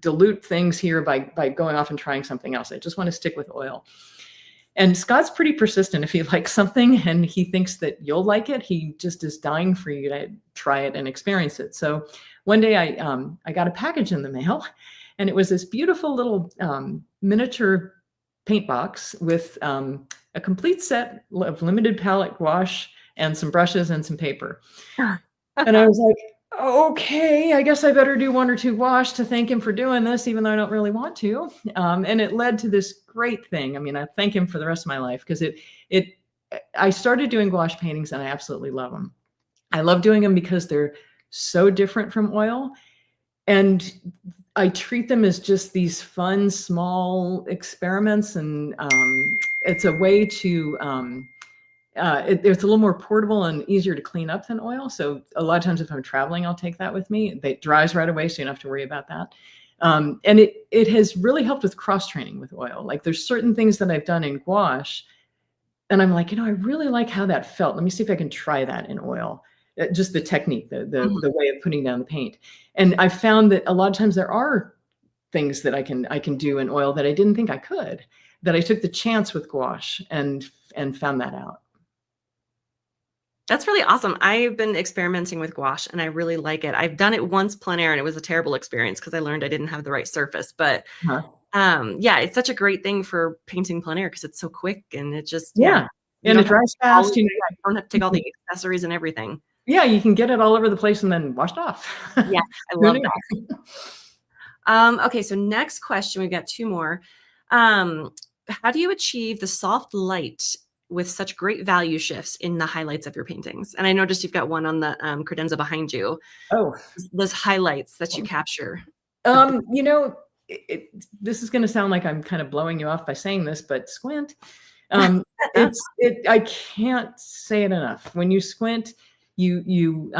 dilute things here by going off and trying something else. I just want to stick with oil. And Scott's pretty persistent. If he likes something and he thinks that you'll like it, he just is dying for you to try it and experience it. So one day I got a package in the mail, and it was this beautiful little miniature paint box with a complete set of limited palette gouache and some brushes and some paper. And I was like, okay, I guess I better do 1 or 2 gouache to thank him for doing this, even though I don't really want to. And it led to this great thing. I mean, I thank him for the rest of my life, because I started doing gouache paintings and I absolutely love them. I love doing them because they're so different from oil. And I treat them as just these fun, small experiments. And it's a way to, it's a little more portable and easier to clean up than oil. So a lot of times if I'm traveling, I'll take that with me. It dries right away, so you don't have to worry about that. And it has really helped with cross-training with oil. Like, there's certain things that I've done in gouache, and I'm like, I really like how that felt. Let me see if I can try that in oil. Just the technique, the way of putting down the paint. And I found that a lot of times there are things that I can do in oil that I didn't think I could, that I took the chance with gouache and found that out. That's really awesome. I've been experimenting with gouache and I really like it. I've done it once PleinAir and it was a terrible experience because I learned I didn't have the right surface. But yeah, it's such a great thing for painting PleinAir because it's so quick and it just and it dries fast. You don't have to take all the accessories and everything. Yeah, you can get it all over the place and then washed off. Yeah, I love that. Okay, so next question, we've got 2 more. How do you achieve the soft light with such great value shifts in the highlights of your paintings? And I noticed you've got one on the credenza behind you. Oh, those highlights that you capture. This is going to sound like I'm kind of blowing you off by saying this, but squint. I can't say it enough. When you squint, you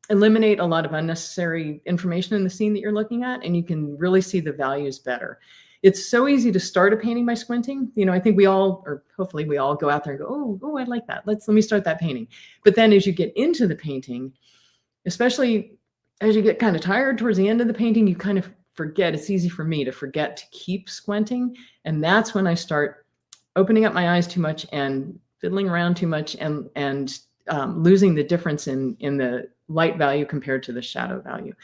eliminate a lot of unnecessary information in the scene that you're looking at, and you can really see the values better. It's so easy to start a painting by squinting. I think we all, or hopefully we all, go out there and go, oh, I like that. Let me start that painting. But then as you get into the painting, especially as you get kind of tired towards the end of the painting, you kind of forget. It's easy for me to forget to keep squinting. And that's when I start opening up my eyes too much and fiddling around too much and losing the difference in the light value compared to the shadow value.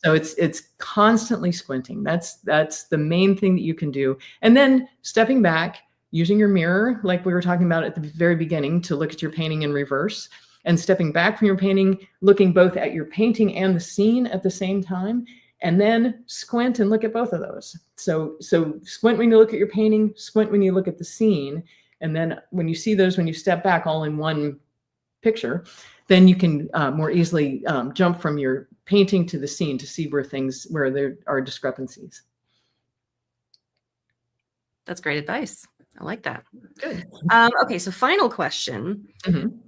So it's constantly squinting. That's the main thing that you can do. And then stepping back, using your mirror, like we were talking about at the very beginning, to look at your painting in reverse, and stepping back from your painting, looking both at your painting and the scene at the same time, and then squint and look at both of those. So squint when you look at your painting, squint when you look at the scene. And then when you see those, when you step back all in one picture, then you can more easily jump from your painting to the scene to see where there are discrepancies. That's great advice. I like that. Good. Okay, so final question.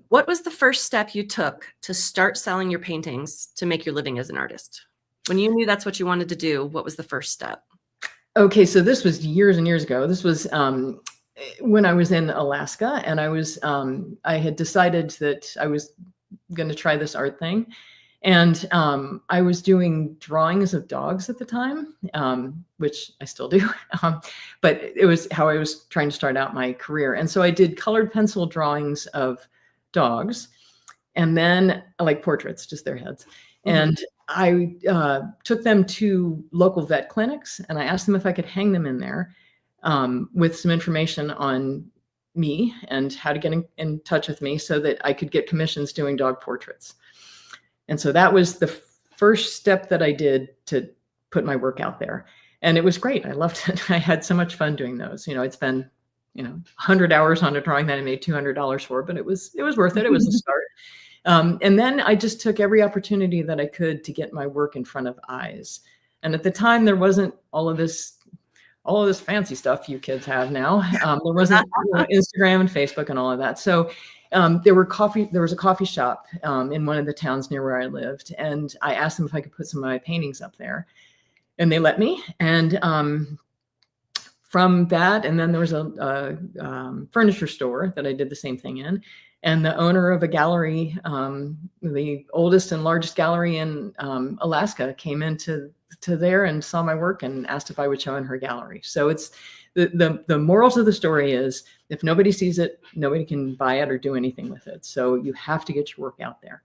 What was the first step you took to start selling your paintings to make your living as an artist? When you knew that's what you wanted to do, what was the first step? Okay, so this was years and years ago. This was when I was in Alaska, and I had decided that I was going to try this art thing. And I was doing drawings of dogs at the time, which I still do. But it was how I was trying to start out my career. And so I did colored pencil drawings of dogs, and then like portraits, just their heads. And I took them to local vet clinics, and I asked them if I could hang them in there with some information on me and how to get in touch with me so that I could get commissions doing dog portraits. And so that was the first step that I did to put my work out there. And it was great. I loved it. I had so much fun doing those. I'd spend 100 hours on a drawing that I made $200 for, but it was worth it. It was a start. And then I just took every opportunity that I could to get my work in front of eyes. And at the time, there wasn't all of this fancy stuff you kids have now. There wasn't Instagram and Facebook and all of that. So there was a coffee shop in one of the towns near where I lived, and I asked them if I could put some of my paintings up there, and they let me. And from that, and then there was a furniture store that I did the same thing in, and the owner of a gallery, the oldest and largest gallery in Alaska, came into there and saw my work and asked if I would show in her gallery. So it's the moral to the story is, if nobody sees it, nobody can buy it or do anything with it. So you have to get your work out there.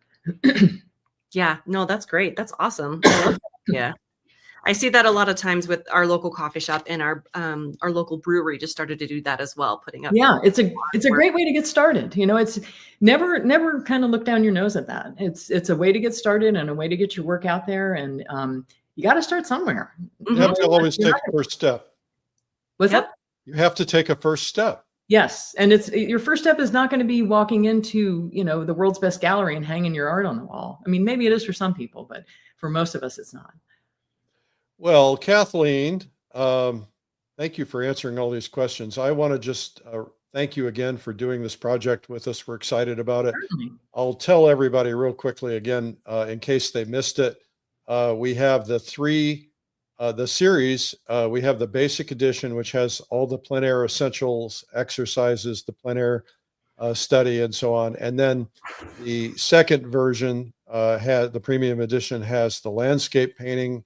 Yeah, no, that's great. That's awesome. I love that. Yeah. I see that a lot of times with our local coffee shop, and our local brewery just started to do that as well, putting up. Yeah, it's a great way to get started. It's never kind of look down your nose at that. It's a way to get started and a way to get your work out there. And you got to start somewhere. You have to always take a first step. What's Yep. that? You have to take a first step. Yes. And your first step is not going to be walking into, the world's best gallery and hanging your art on the wall. I mean, maybe it is for some people, but for most of us, it's not. Well, Kathleen, thank you for answering all these questions. I want to just thank you again for doing this project with us. We're excited about it. Certainly. I'll tell everybody real quickly again, in case they missed it. We have the series. We have the basic edition, which has all the PleinAir essentials, exercises, the PleinAir study, and so on. And then the second version, the premium edition, has the landscape painting,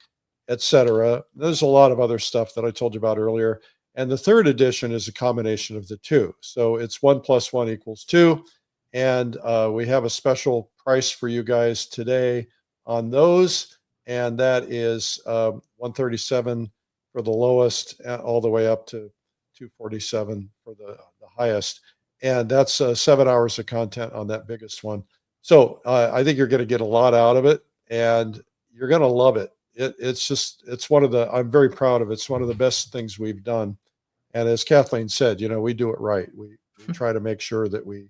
etc. There's a lot of other stuff that I told you about earlier. And the third edition is a combination of the two. So it's 1 + 1 = 2. And we have a special price for you guys today on those. And that is $137 for the lowest, all the way up to $247 for the highest. And that's 7 hours of content on that biggest one. So I think you're going to get a lot out of it, and you're going to love it. It's one of the, I'm very proud of it. It's one of the best things we've done. And as Kathleen said, we do it right. We try to make sure that we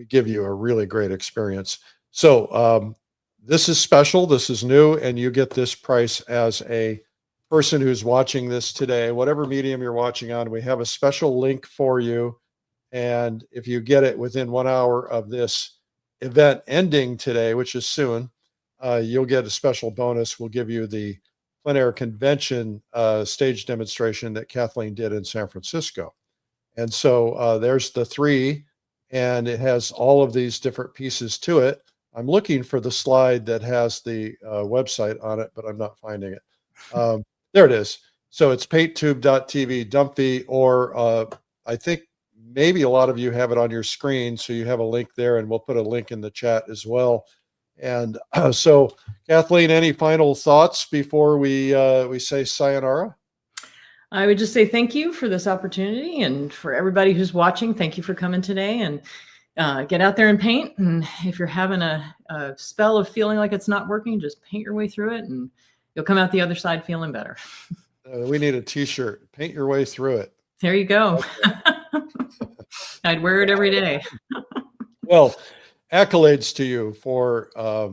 give you a really great experience. So this is special. This is new. And you get this price as a person who's watching this today, whatever medium you're watching on. We have a special link for you. And if you get it within 1 hour of this event ending today, which is soon, you'll get a special bonus. We'll give you the PleinAir convention stage demonstration that Kathleen did in San Francisco. And so there's the 3, and it has all of these different pieces to it. I'm looking for the slide that has the website on it, but I'm not finding it. There it is. So it's painttube.tv, Dunphy, or I think maybe a lot of you have it on your screen. So you have a link there, and we'll put a link in the chat as well. And so, Kathleen, any final thoughts before we say sayonara? I would just say thank you for this opportunity, and for everybody who's watching, thank you for coming today, and get out there and paint. And if you're having a spell of feeling like it's not working, just paint your way through it, and you'll come out the other side feeling better. We need a t-shirt. Paint your way through it. There you go. I'd wear it every day. Well, accolades to you for a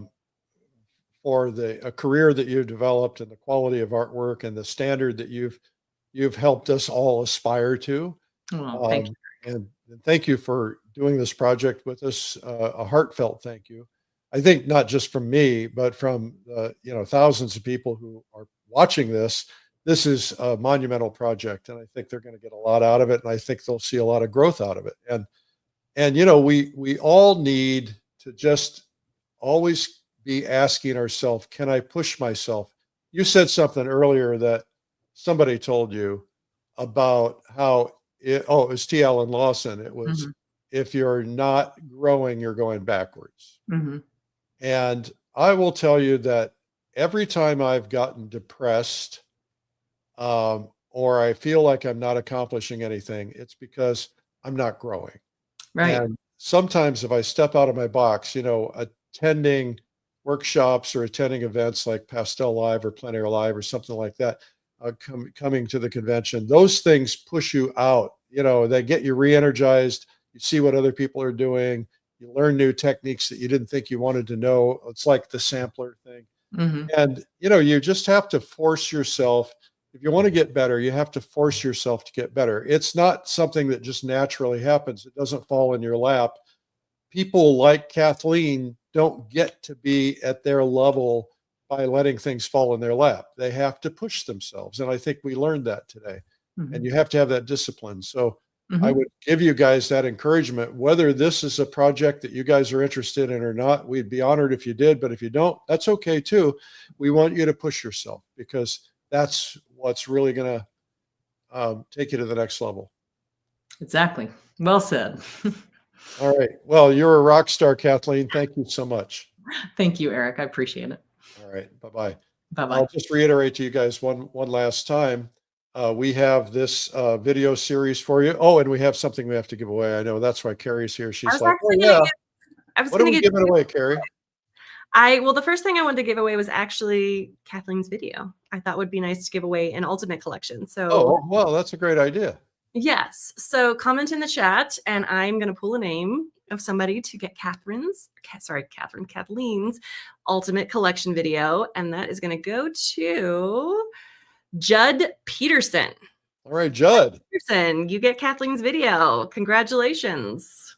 career that you've developed, and the quality of artwork, and the standard that you've helped us all aspire to. Well, thank you. And thank you for doing this project with us. A heartfelt thank you. I think not just from me, but from thousands of people who are watching this. This is a monumental project, and I think they're going to get a lot out of it, and I think they'll see a lot of growth out of it. And we all need to just always be asking ourselves, can I push myself? You said something earlier that somebody told you about how it was T. Allen Lawson. It was, if you're not growing, you're going backwards. Mm-hmm. And I will tell you that every time I've gotten depressed, or I feel like I'm not accomplishing anything, it's because I'm not growing. Right. And sometimes if I step out of my box, attending workshops or attending events like Pastel Live or PleinAir Live or something like that, coming to the convention, those things push you out. They get you re-energized. You see what other people are doing. You learn new techniques that you didn't think you wanted to know. It's like the sampler thing. Mm-hmm. And, you just have to force yourself. If you want to get better, you have to force yourself to get better. It's not something that just naturally happens. It doesn't fall in your lap. people like Kathleen don't get to be at their level by letting things fall in their lap. They have to push themselves. And I think we learned that today. And you have to have that discipline. So I would give you guys that encouragement, whether this is a project that you guys are interested in or not. We'd be honored if you did, but if you don't, that's okay too. We want you to push yourself, because that's what's really going to take you to the next level. Exactly. Well said. All right. Well, you're a rock star, Kathleen. Thank you so much. Thank you, Eric. I appreciate it. All right. Bye-bye. Bye-bye. I'll just reiterate to you guys one last time. We have this video series for you. Oh, and we have something we have to give away. I know, that's why Carrie's here. She's like, oh yeah. What are we giving away, Carrie? Well, the first thing I wanted to give away was actually Kathleen's video. I thought would be nice to give away an Ultimate Collection. So, oh, well, that's a great idea. yes. So comment in the chat, and I'm going to pull a name of somebody to get Kathleen's Ultimate Collection video. And that is going to go to Judd Peterson. All right, Judd. Peterson, you get Kathleen's video. Congratulations.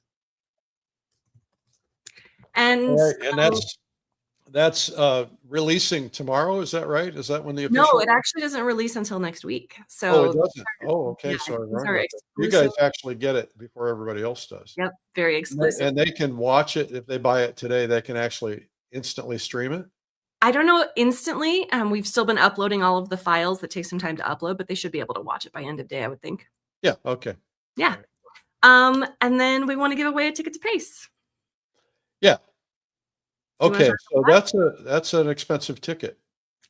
And, all right, and that's releasing tomorrow. Is that right? Is that when the official? No, it actually doesn't release until next week. So oh, it doesn't. Oh, okay. Yeah, Sorry. these are You guys actually get it before everybody else does. Yep, very exclusive. And they can watch it if they buy it today. They can actually instantly stream it. I don't know instantly. We've still been uploading all of the files that take some time to upload, but they should be able to watch it by end of day, I would think. Yeah. Okay. Yeah. And then we want to give away a ticket to Pace. Yeah. Do you wanna Okay. talk So that's an expensive ticket.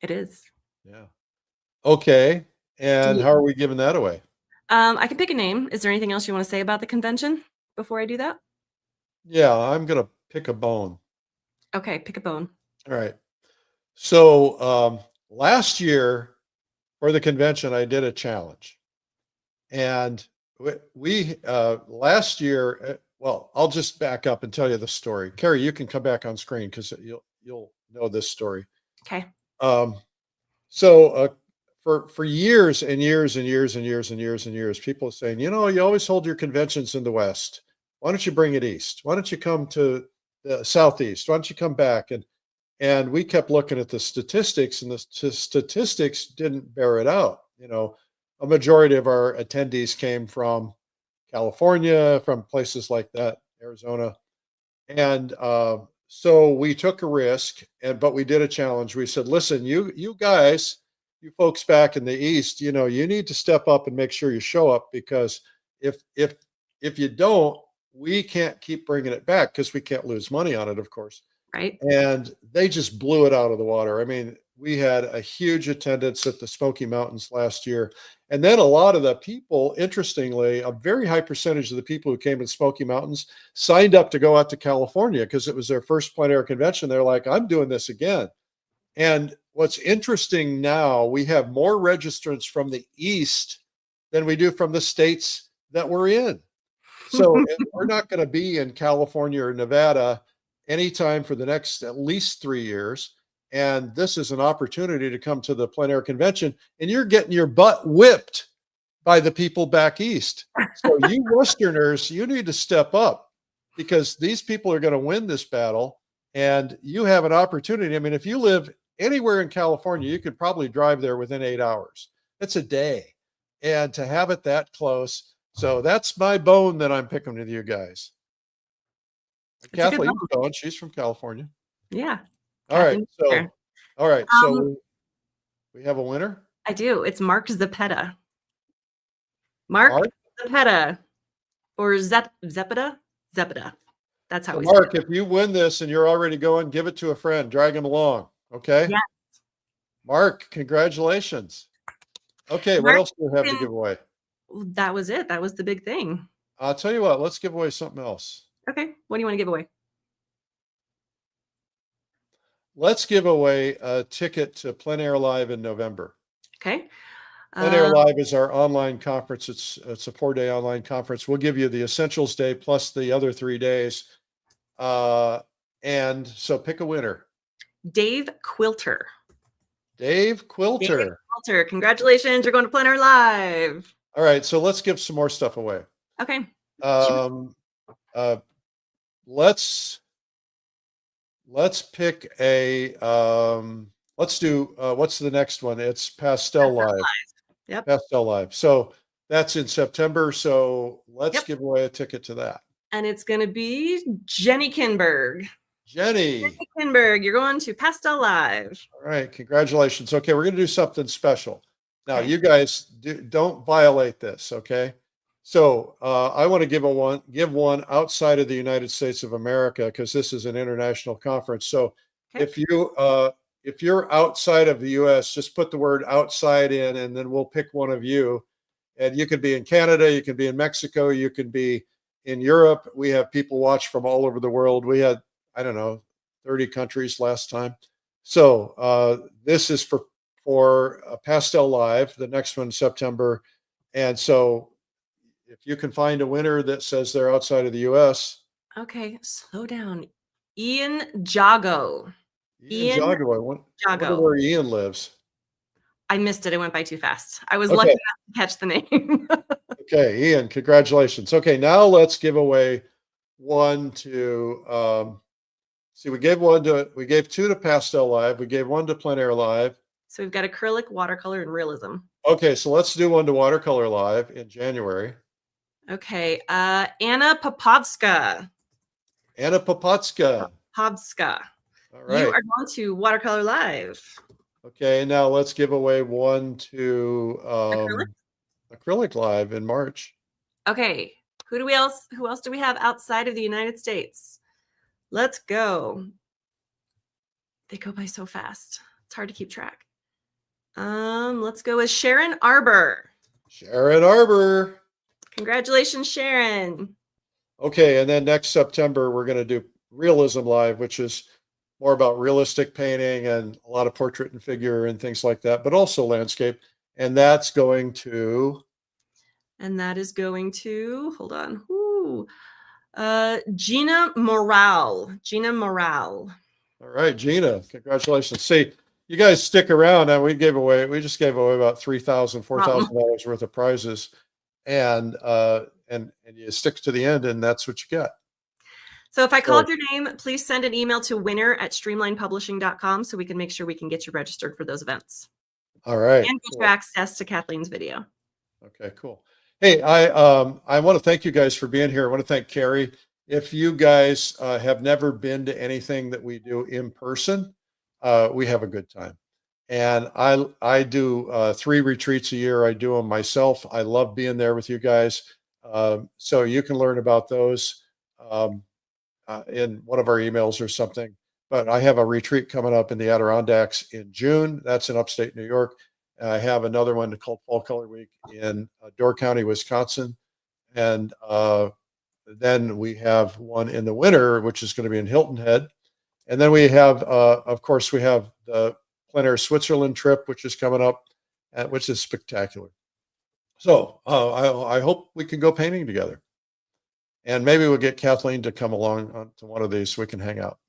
It is. Yeah. Okay. And how are we giving that away? I can pick a name. Is there anything else you want to say about the convention before I do that? Yeah, I'm gonna pick a bone. Okay, pick a bone. All right. So last year for the convention, I did a challenge, and we last year. Well, I'll just back up and tell you the story. Carrie, you can come back on screen because you'll know this story. Okay. So for years and years and years and years and years and years, people are saying, you know, you always hold your conventions in the West. Why don't you bring it East? Why don't you come to the Southeast? Why don't you come back? And we kept looking at the statistics, and the statistics didn't bear it out. You know, a majority of our attendees came from California, from places like that, Arizona. And so we took a risk, but we did a challenge. We said, listen, you guys, you folks back in the East, you know, you need to step up and make sure you show up, because if you don't, we can't keep bringing it back, because we can't lose money on it, of course. Right. And they just blew it out of the water. I mean, we had a huge attendance at the Smoky Mountains last year. And then a lot of the people, interestingly, a very high percentage of the people who came to the Smoky Mountains signed up to go out to California because it was their first PleinAir convention. They're like, I'm doing this again. And what's interesting now, we have more registrants from the East than we do from the states that we're in. So we're not going to be in California or Nevada anytime for the next at least 3 years. And this is an opportunity to come to the PleinAir convention, and you're getting your butt whipped by the people back East. So you Westerners, you need to step up, because these people are going to win this battle, and you have an opportunity. I mean, if you live anywhere in California, you could probably drive there within 8 hours. It's a day. And to have it that close. So that's my bone that I'm picking with you guys. Kathleen's going. She's from California. Yeah. All right. So, all right. So we have a winner. I do. It's Mark Zepeda. Mark Zepeda, or Zepeda. That's how we say it. Mark, if you win this and you're already going, give it to a friend. Drag him along. Okay. Yes. Mark, congratulations. Okay. Mark, what else do we have to give away? That was it. That was the big thing. I'll tell you what. Let's give away something else. Okay. What do you want to give away? Let's give away a ticket to PleinAir Live in November. Okay. PleinAir Live is our online conference. It's a 4-day online conference. We'll give you the Essentials Day plus the other 3 days. And so pick a winner. Dave Quilter. Dave Quilter. Dave Quilter. Congratulations. You're going to PleinAir Live. All right. So let's give some more stuff away. Okay. let's pick a let's do what's the next one? It's Pastel Live. Yep. Pastel Live. So that's in September. So let's Yep. give away a ticket to that. And it's going to be Jenny Kinberg. Jenny. Kinberg, you're going to Pastel Live. All right. Congratulations. Okay. We're going to do something special. Now, Okay. you guys don't violate this. Okay. So I want to give one outside of the United States of America, because this is an international conference. So Okay. if you're outside of the US, just put the word outside in, and then we'll pick one of you. And you could be in Canada, you could be in Mexico, you could be in Europe. We have people watch from all over the world. We had, I don't know, 30 countries last time. So this is for Pastel Live, the next one, September. And so if you can find a winner that says they're outside of the US. Okay, slow down. Ian Jago. Ian Jago. I wonder where Ian lives. I missed it. It went by too fast. I was lucky enough to catch the name. Okay, Ian, congratulations. Okay, now let's give away one to see, we gave two to Pastel Live, we gave one to PleinAir Live. So we've got acrylic, watercolor, and realism. Okay, so let's do one to Watercolor Live in January. Okay, Anna Popovska. Anna Popotska. Popovska. All right. You are going to Watercolor Live. Okay, now let's give away one to Acrylic? Acrylic Live in March. Okay, who else do we have outside of the United States? Let's go. They go by so fast. It's hard to keep track. Let's go with Sharon Arbor. Sharon Arbor. Congratulations, Sharon. Okay, and then next September, we're going to do Realism Live, which is more about realistic painting and a lot of portrait and figure and things like that, but also landscape. And that's going to... And that is going to, hold on. Ooh, Gina Morale. Gina Morale. All right, Gina, congratulations. See, you guys stick around, and we just gave away about $3,000, $4,000 worth of prizes. And you stick to the end, and that's what you get. So if I called your name, please send an email to winner@streamlinepublishing.com so we can make sure we can get you registered for those events. All right. And get you access to Kathleen's video. Okay, cool. Hey, I want to thank you guys for being here. I want to thank Carrie. If you guys have never been to anything that we do in person, we have a good time. And I do 3 retreats a year. I do them myself. I love being there with you guys. So you can learn about those in one of our emails or something. But I have a retreat coming up in the Adirondacks in June. That's in upstate New York. I have another one called Fall Color Week in Door County, Wisconsin. And then we have one in the winter, which is going to be in Hilton Head. And then we have, of course, we have the PleinAir Switzerland trip, which is coming up, which is spectacular. So I hope we can go painting together. And maybe we'll get Kathleen to come along to one of these so we can hang out.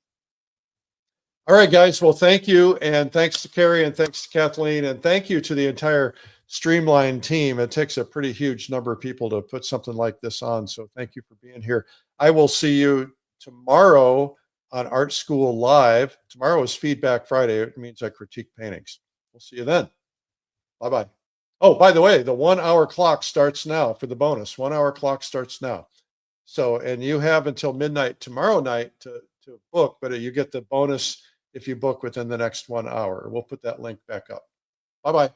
All right, guys. Well, thank you. And thanks to Carrie, and thanks to Kathleen, and thank you to the entire Streamline team. It takes a pretty huge number of people to put something like this on. So thank you for being here. I will see you tomorrow on Art School Live. Tomorrow is Feedback Friday. It means I critique paintings. We'll see you then. Bye-bye. Oh, by the way, the 1 hour clock starts now for the bonus. 1 hour clock starts now. So, and you have until midnight tomorrow night to book, but you get the bonus if you book within the next 1 hour. We'll put that link back up. Bye-bye.